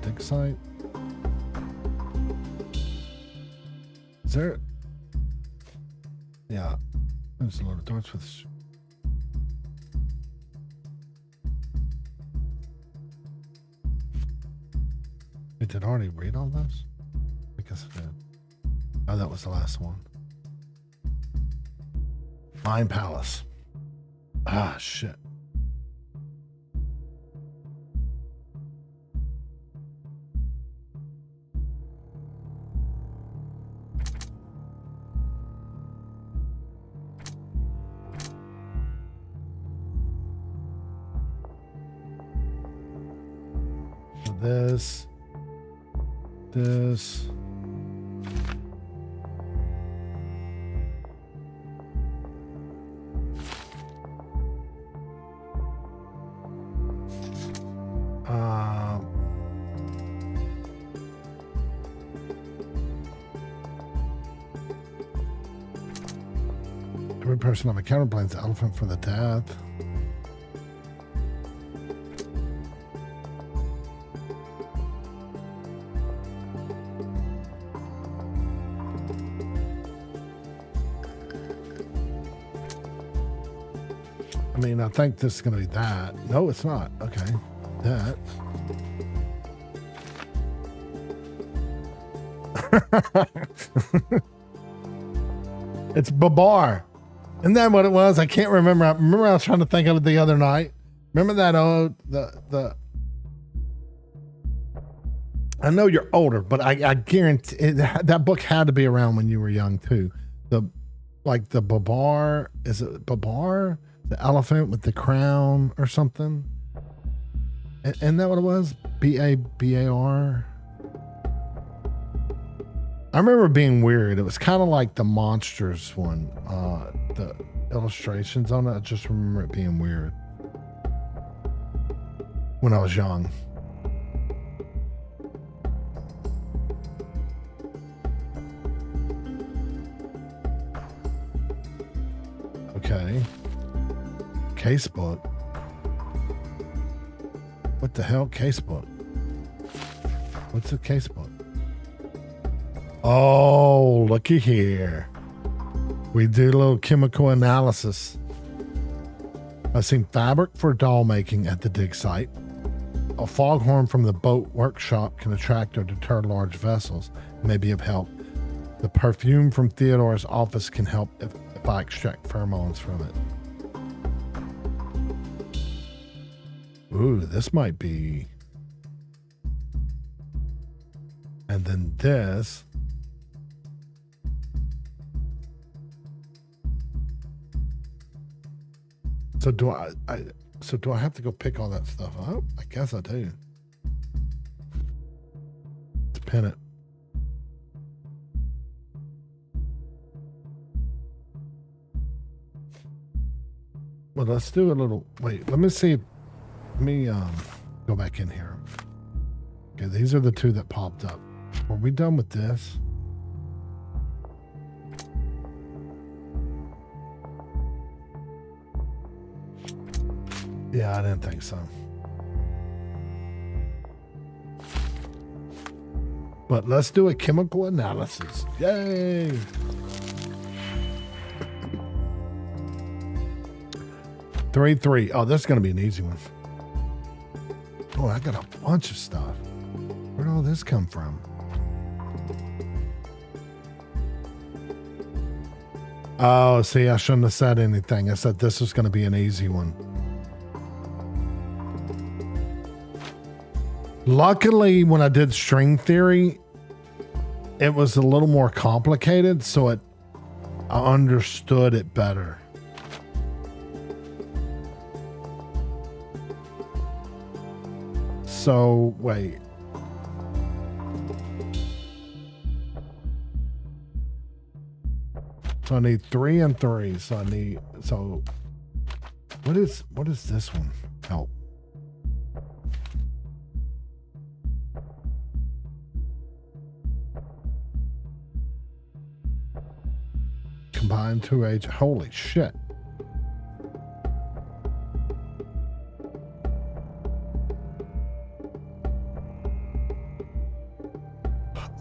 Dig site. Is there? Yeah. There's a lot of darts with. Wait, did I already read all those? I guess I did. Oh, that was the last one. Mine Palace. Ah, shit. This. Every person on the counter blames the elephant for the death. I mean, I think this is going to be that. No, it's not. Okay. That. It's Babar. Isn't that what it was? I can't remember. I was trying to think of it the other night. Remember that I know you're older, but I guarantee that book had to be around when you were young too. The Babar, is it Babar? The elephant with the crown or something? Isn't that what it was? Babar? I remember being weird. It was kind of like the monsters one. The illustrations on it, I just remember it being weird when I was young. Okay. Casebook. What the hell? Casebook. What's the casebook? Oh, looky here. We do a little chemical analysis. I've seen fabric for doll making at the dig site. A foghorn from the boat workshop can attract or deter large vessels. May be of help. The perfume from Theodore's office can help if I extract pheromones from it. Ooh, this might be. And then this. So do I have to go pick all that stuff up? I guess I do. To pin it. Well, let's do a little. Wait, let me see. Let me go back in here. Okay, these are the two that popped up. Are we done with this? Yeah, I didn't think so. But let's do a chemical analysis. Yay! Three. Oh, this is going to be an easy one. Oh, I got a bunch of stuff. Where'd all this come from? Oh, see, I shouldn't have said anything. I said this was going to be an easy one. Luckily, when I did string theory, it was a little more complicated, so I understood it better. So, wait. So I need 3 and 3. So I need, so what is this one? Help. Combine 2 age. Holy shit.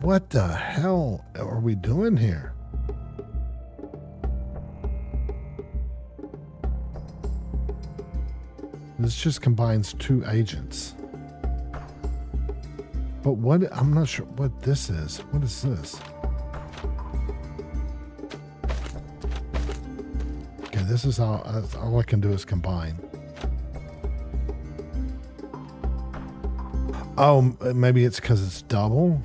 What the hell are we doing here? This just combines 2 agents. But what, I'm not sure what this is. What is this? Okay, this is all I can do is combine. Oh, maybe it's because it's double.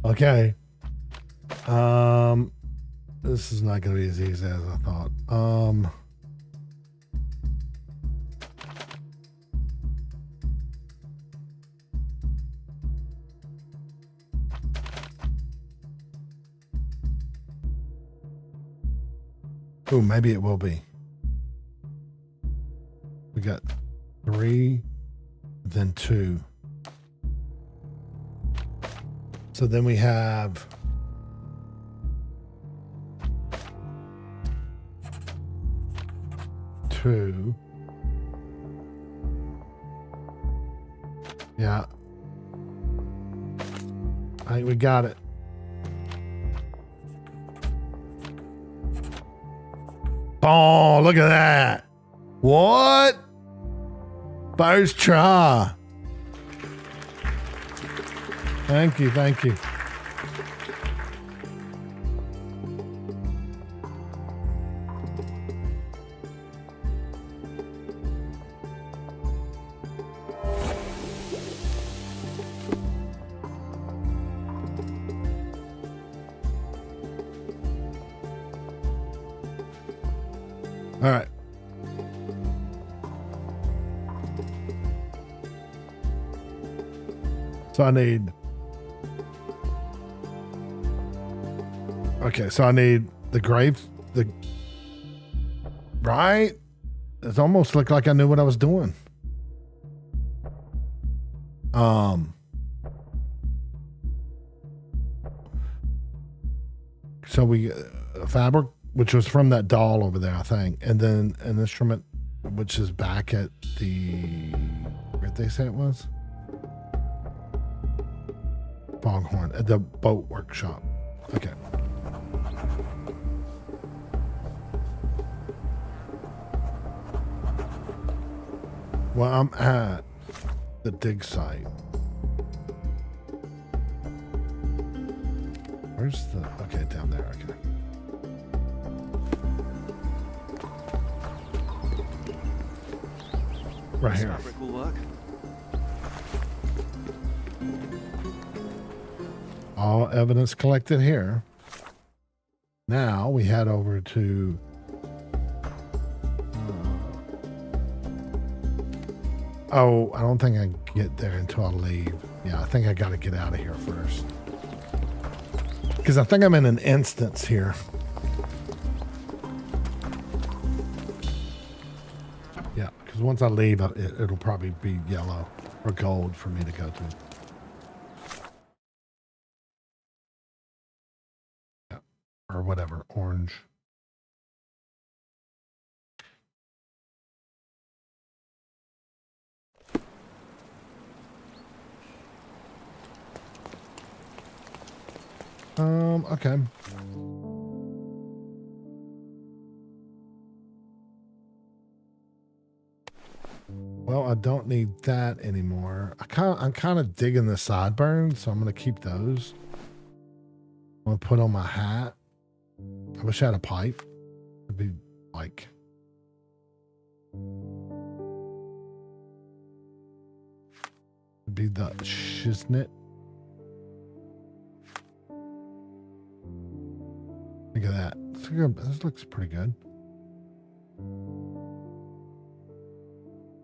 Okay. This is not going to be as easy as I thought. Oh, maybe it will be. We got 3, then 2. So then we have two. Yeah. I think we got it. Oh, look at that. What? First try. Thank you, thank you. All right. So I need. Okay, so I need the grave. Right? It almost looked like I knew what I was doing. So we fabric, which was from that doll over there, I think, and then an instrument, which is back at the where did they say it was? Foghorn at the boat workshop. Okay. Well, I'm at the dig site. Where's the... Okay, down there. Okay. Right here. Fabric will work. All evidence collected here. Now we head over to... Oh, I don't think I can get there until I leave. Yeah, I think I got to get out of here first. Because I think I'm in an instance here. Yeah, because once I leave, it'll probably be yellow or gold for me to go to. Yeah, or whatever, orange. Okay. Well, I don't need that anymore. I'm kind of digging the sideburns, so I'm going to keep those. I'm going to put on my hat. I wish I had a pipe. It'd be like... It'd be the shiznit. Look at that. This looks pretty good.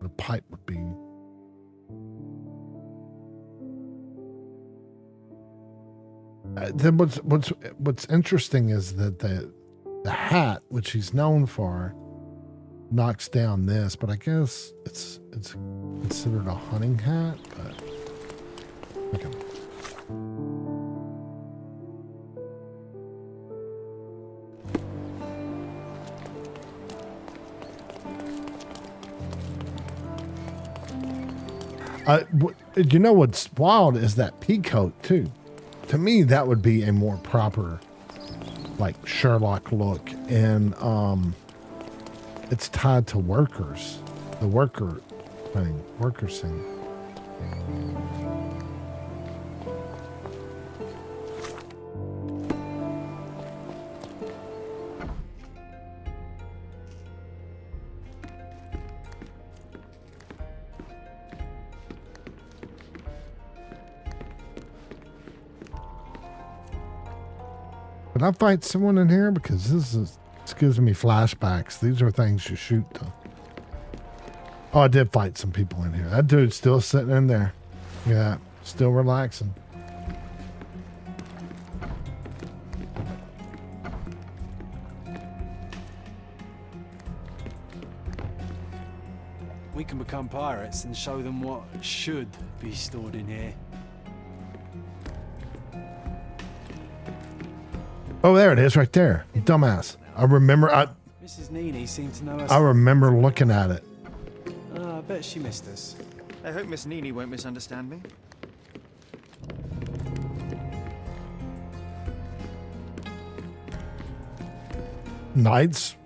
The pipe would be... Then what's interesting is that the hat, which he's known for, knocks down this, but I guess it's considered a hunting hat. But okay. You know what's wild is that peacoat too. To me, that would be a more proper, like Sherlock look, and it's tied to workers, the workers thing. Can I fight someone in here? Because this gives me flashbacks. These are things you shoot to. Oh, I did fight some people in here. That dude's still sitting in there. Yeah, still relaxing. We can become pirates and show them what should be stored in here. Oh, there it is, right there. Dumbass. I remember. Mrs. Nini seemed to know us. I remember looking at it. I bet she missed us. I hope Miss Nini won't misunderstand me. Knights.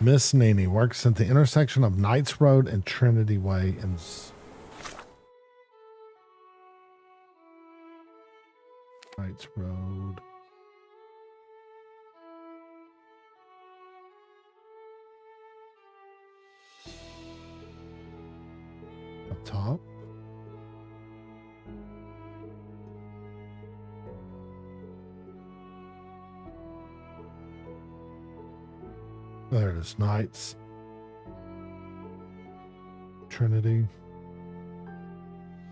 Miss Nini works at the intersection of Knights Road and Trinity Way in Knights Road. Up top. There it is, Knights. Trinity.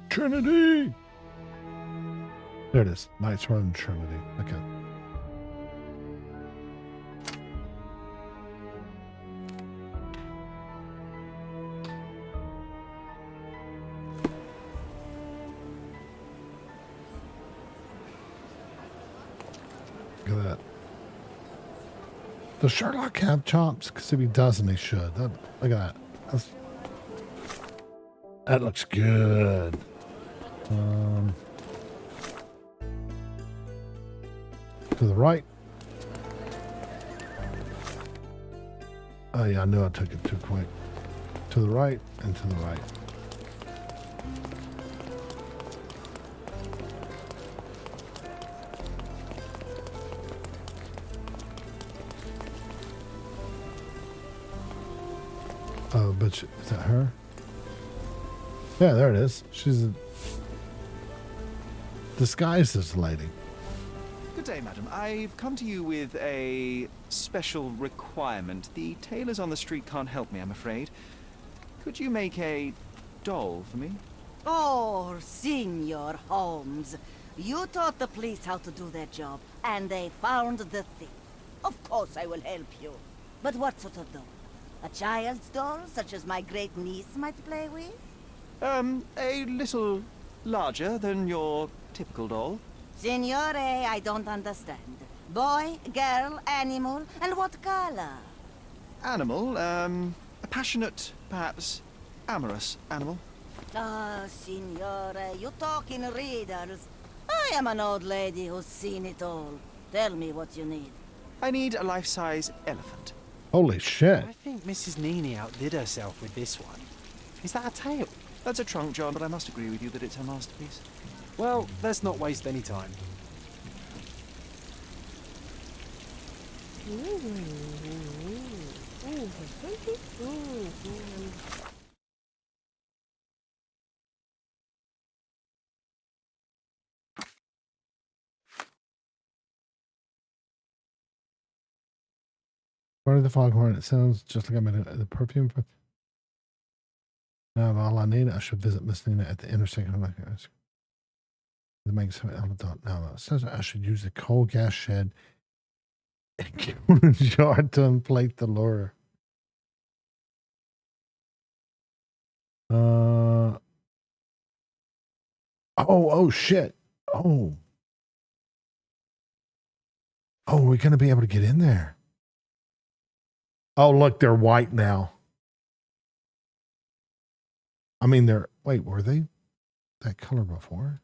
Trinity! There it is, Knights Road and Trinity. Okay. Does Sherlock have chops? Because if he doesn't, he should. Look at that. That looks good. To the right. Oh yeah, I knew I took it too quick. To the right and to the right. Oh, but is that her? Yeah, there it is. She's disguised as a lady. Good day, madam. I've come to you with a special requirement. The tailors on the street can't help me, I'm afraid. Could you make a doll for me? Oh, Signor Holmes. You taught the police how to do their job, and they found the thief. Of course I will help you. But what sort of doll? A child's doll, such as my great niece might play with? A little larger than your typical doll. Signore, I don't understand. Boy, girl, animal, and what color? Animal, a passionate, perhaps amorous animal. Ah, Signore, you talk in riddles. I am an old lady who's seen it all. Tell me what you need. I need a life-size elephant. Holy shit. I think Mrs. Nini outdid herself with this one. Is that a tail? That's a trunk, John, but I must agree with you that it's her masterpiece. Well, let's not waste any time. Part of the foghorn. It sounds just like I'm in the perfume. But now, all I need, I should visit Miss Nina at the intersection. It makes something out of that. Now, it says I should use the coal gas shed and get a jar to inflate the lure. Oh, shit. Oh, we're going to be able to get in there. Oh, look, they're white now. I mean, wait, were they that color before?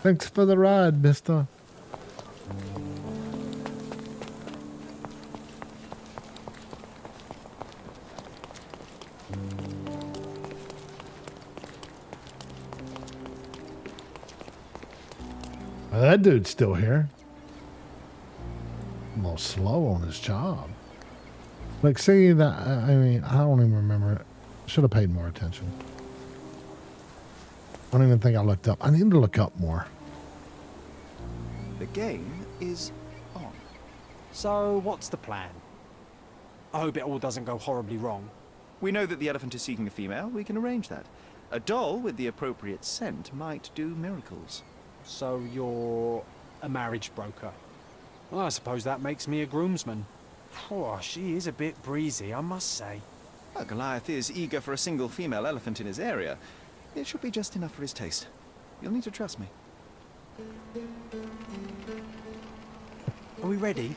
Thanks for the ride, mister. That dude's still here. A little slow on his job. Like, see that? I mean, I don't even remember it. Should have paid more attention. I don't even think I looked up. I need to look up more. The game is on. So, what's the plan? I hope it all doesn't go horribly wrong. We know that the elephant is seeking a female. We can arrange that. A doll with the appropriate scent might do miracles. So you're a marriage broker. Well, I suppose that makes me a groomsman. Oh, she is a bit breezy, I must say. Well, Goliath is eager for a single female elephant in his area. It should be just enough for his taste. You'll need to trust me. Are we ready?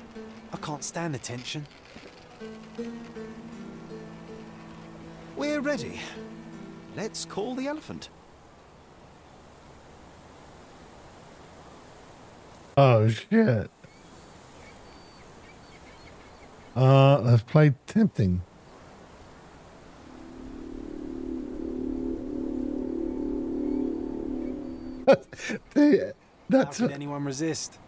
I can't stand the tension. We're ready. Let's call the elephant. Oh, shit. Let's play tempting. That's How could anyone resist?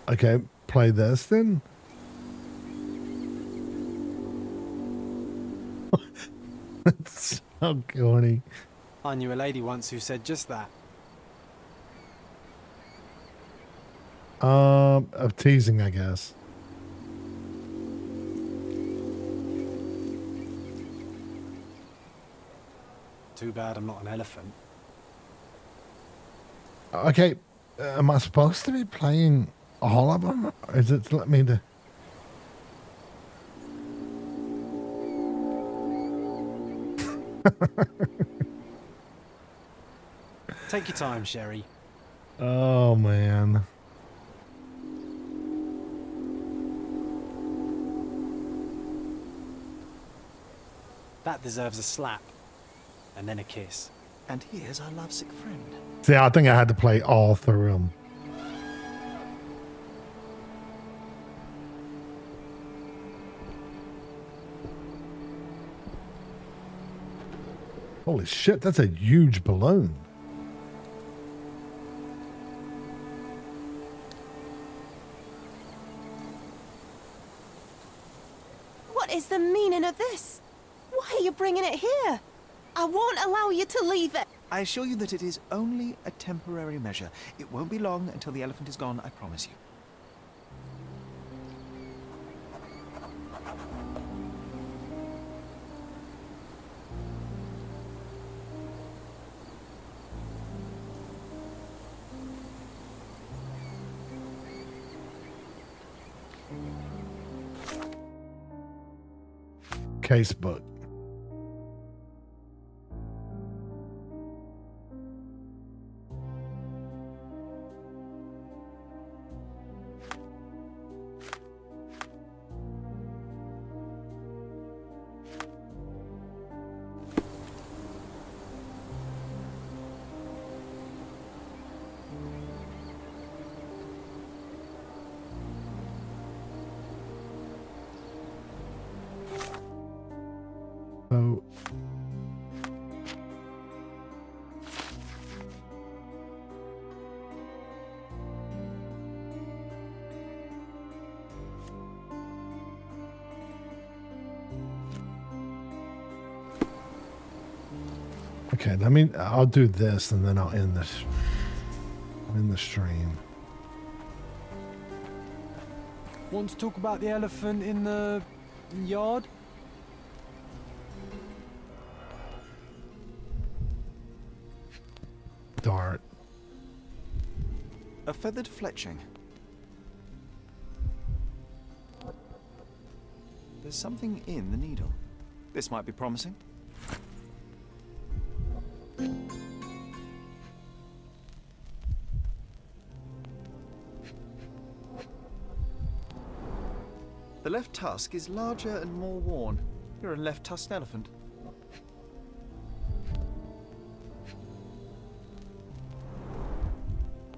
Okay, play this then. That's so corny. I knew a lady once who said just that. Of teasing, I guess. Too bad I'm not an elephant. Okay, Am I supposed to be playing all of them? Or is it let me to? Take your time, Sherry. Oh man. That deserves a slap. And then a kiss. And here's our lovesick friend. See, I think I had to play all through them. Holy shit, that's a huge balloon. What is the meaning of this? Why are you bringing it here? I won't allow you to leave it. I assure you that it is only a temporary measure. It won't be long until the elephant is gone, I promise you. Casebook. So okay, I'll do this and then I'll end this. In the stream. Want to talk about the elephant in the yard? Dart. A feathered fletching. There's something in the needle. This might be promising. The left tusk is larger and more worn. You're a left-tusked elephant.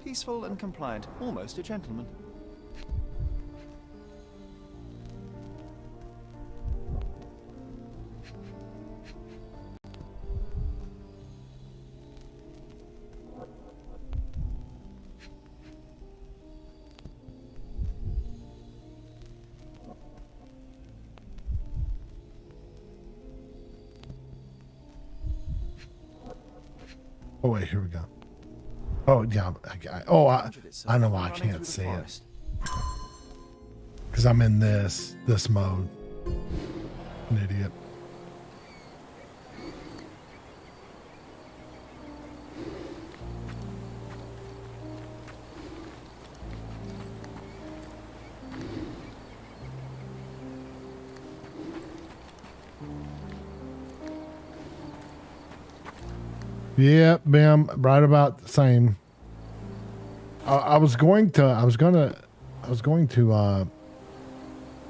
Peaceful and compliant, almost a gentleman. Oh wait, here we go. Oh yeah, I know why I can't see it because I'm in this mode. An idiot. Yeah, bam, right about the same. I was going to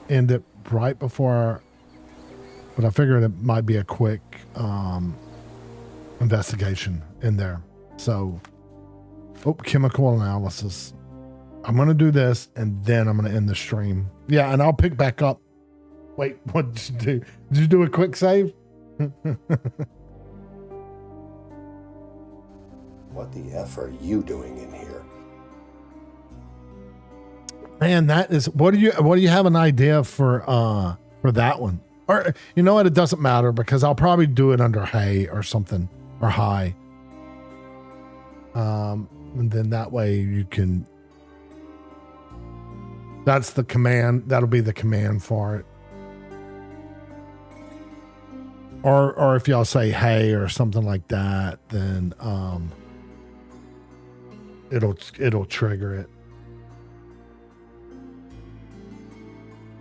end it right before, but I figured it might be a quick investigation in there. So, chemical analysis. I'm gonna do this and then I'm gonna end the stream. Yeah, and I'll pick back up. Wait, what did you do? Did you do a quick save? What the F are you doing in here? Man, that is what do you have an idea for that one? Or you know what, it doesn't matter because I'll probably do it under hay or something or high. And then that way you can that's the command, that'll be the command for it. Or if y'all say hey or something like that, then it'll trigger it.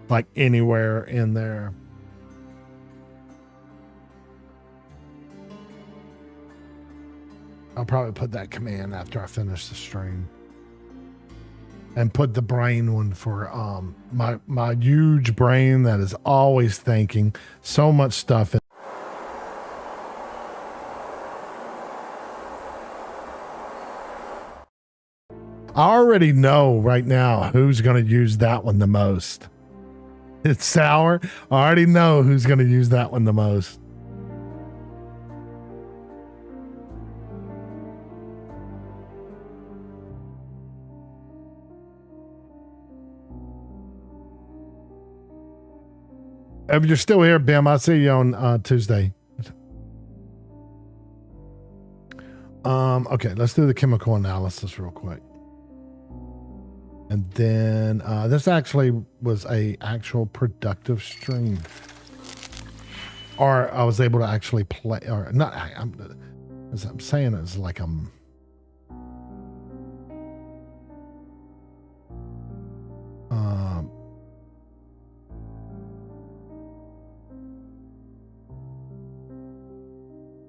Like anywhere in there. I'll probably put that command after I finish the stream. And put the brain one for my huge brain that is always thinking so much stuff. I already know right now who's going to use that one the most. It's sour. I already know who's going to use that one the most. If you're still here, Bim, I'll see you on Tuesday. Okay, let's do the chemical analysis real quick. And then this actually was a actual productive stream. Or I was able to actually play, or not, as I'm saying, it's like I'm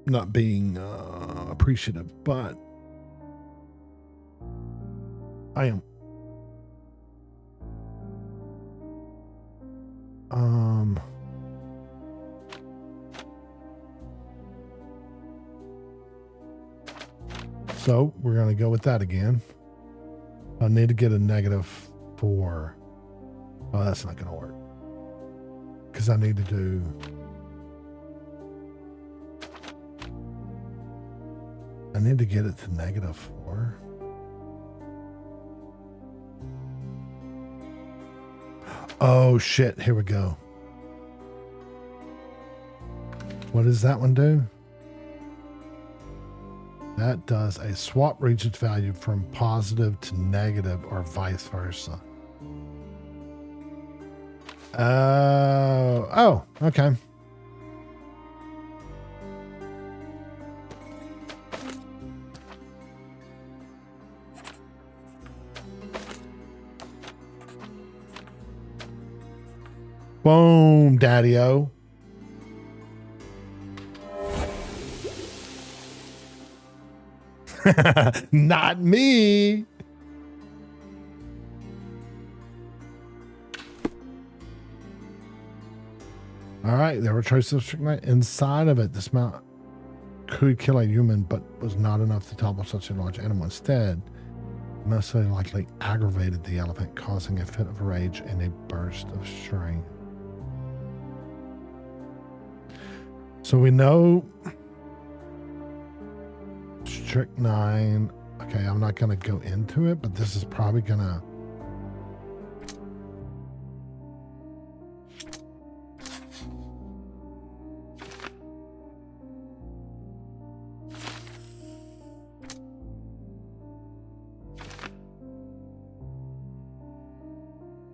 not being appreciative, but I am. So we're going to go with that again. I need to get a -4. Oh, that's not going to work. Because I need to do... I need to get it to -4. Oh, shit. Here we go. What does that one do? That does a swap region value from positive to negative or vice versa. Oh, okay. Boom, daddy-o. Not me. All right, there were traces of strychnine inside of it. This amount could kill a human, but was not enough to topple such a large animal. Instead, most likely aggravated the elephant, causing a fit of rage and a burst of strength. So we know strychnine. Okay, I'm not going to go into it, but this is probably going to...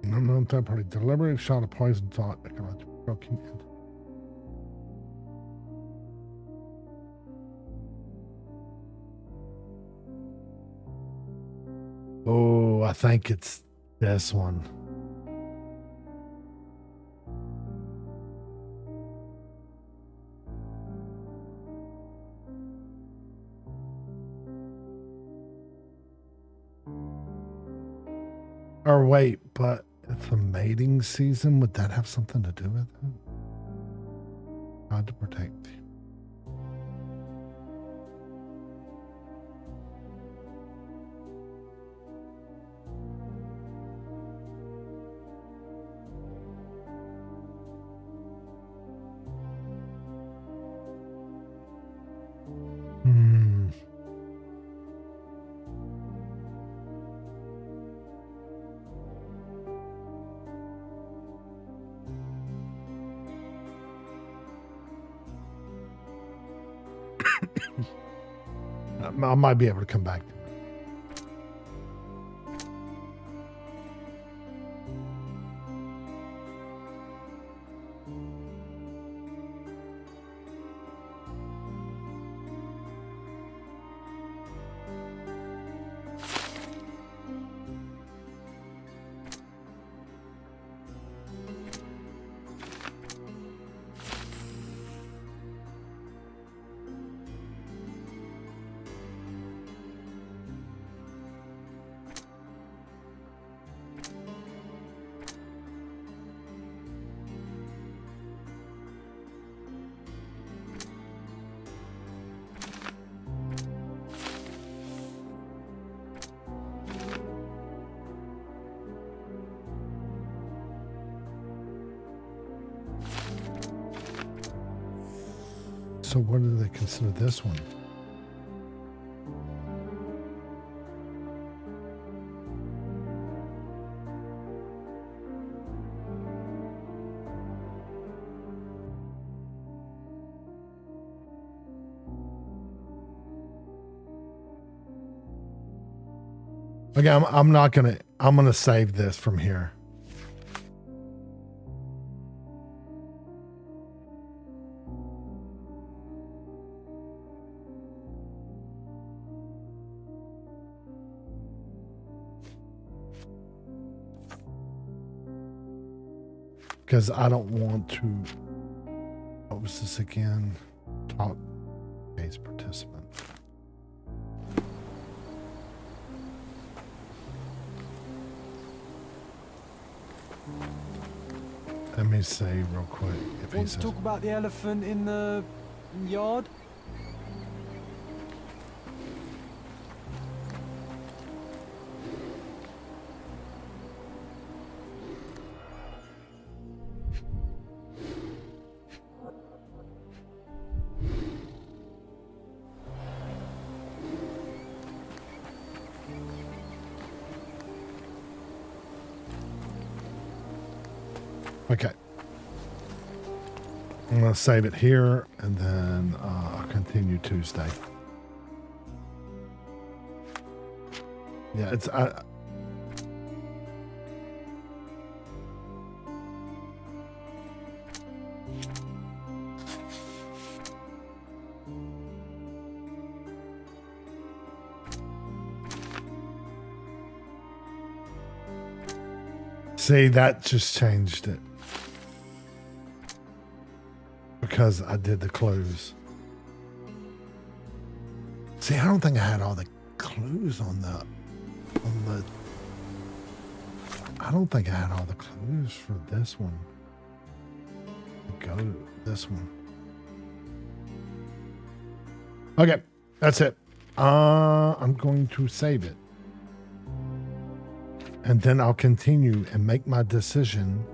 No, third party. Deliberate shot of poison thought. Oh, I think it's this one. Or wait, but it's a mating season. Would that have something to do with it? How to protect you. I might be able to come back. So what do they consider this one? Okay, I'm not gonna. I'm gonna save this from here. Because I don't want to. What was this again? Talk case participant. Let me say real quick if he Want to says. talk about the elephant in the yard? Okay. I'm going to save it here and then I'll continue Tuesday. Yeah, it's... See, that just changed it. Because I did the clues. See, I don't think I had all the clues on the I don't think I had all the clues for this one. Go to this one. Okay, that's it. I'm going to save it. And then I'll continue and make my decision.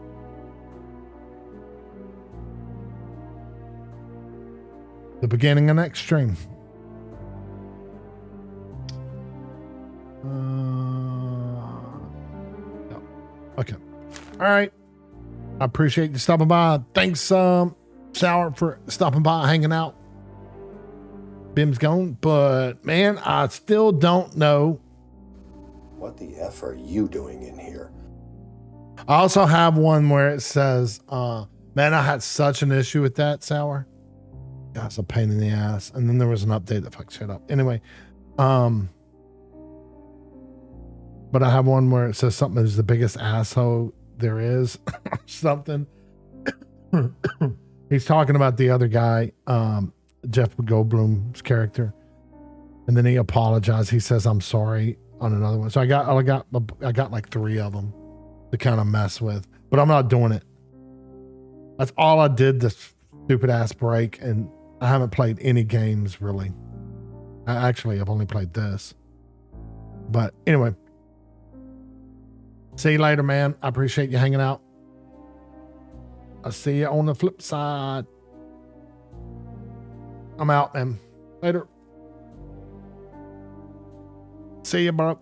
The beginning of next stream. No. Okay. All right. I appreciate you stopping by. Thanks, Sour, for stopping by, hanging out. Bim's gone, but man, I still don't know. What the F are you doing in here? I also have one where it says, man, I had such an issue with that, Sour. That's a pain in the ass. And then there was an update that fucked shit up. Anyway, but I have one where it says something is the biggest asshole there is. Something. He's talking about the other guy, Jeff Goldblum's character. And then he apologized. He says, I'm sorry on another one. So I got like 3 of them to kind of mess with, but I'm not doing it. That's all I did this stupid ass break. And I haven't played any games really. I've only played this, but anyway, see you later, man. I appreciate you hanging out. I'll see you on the flip side. I'm out, man. Later. See you, bro.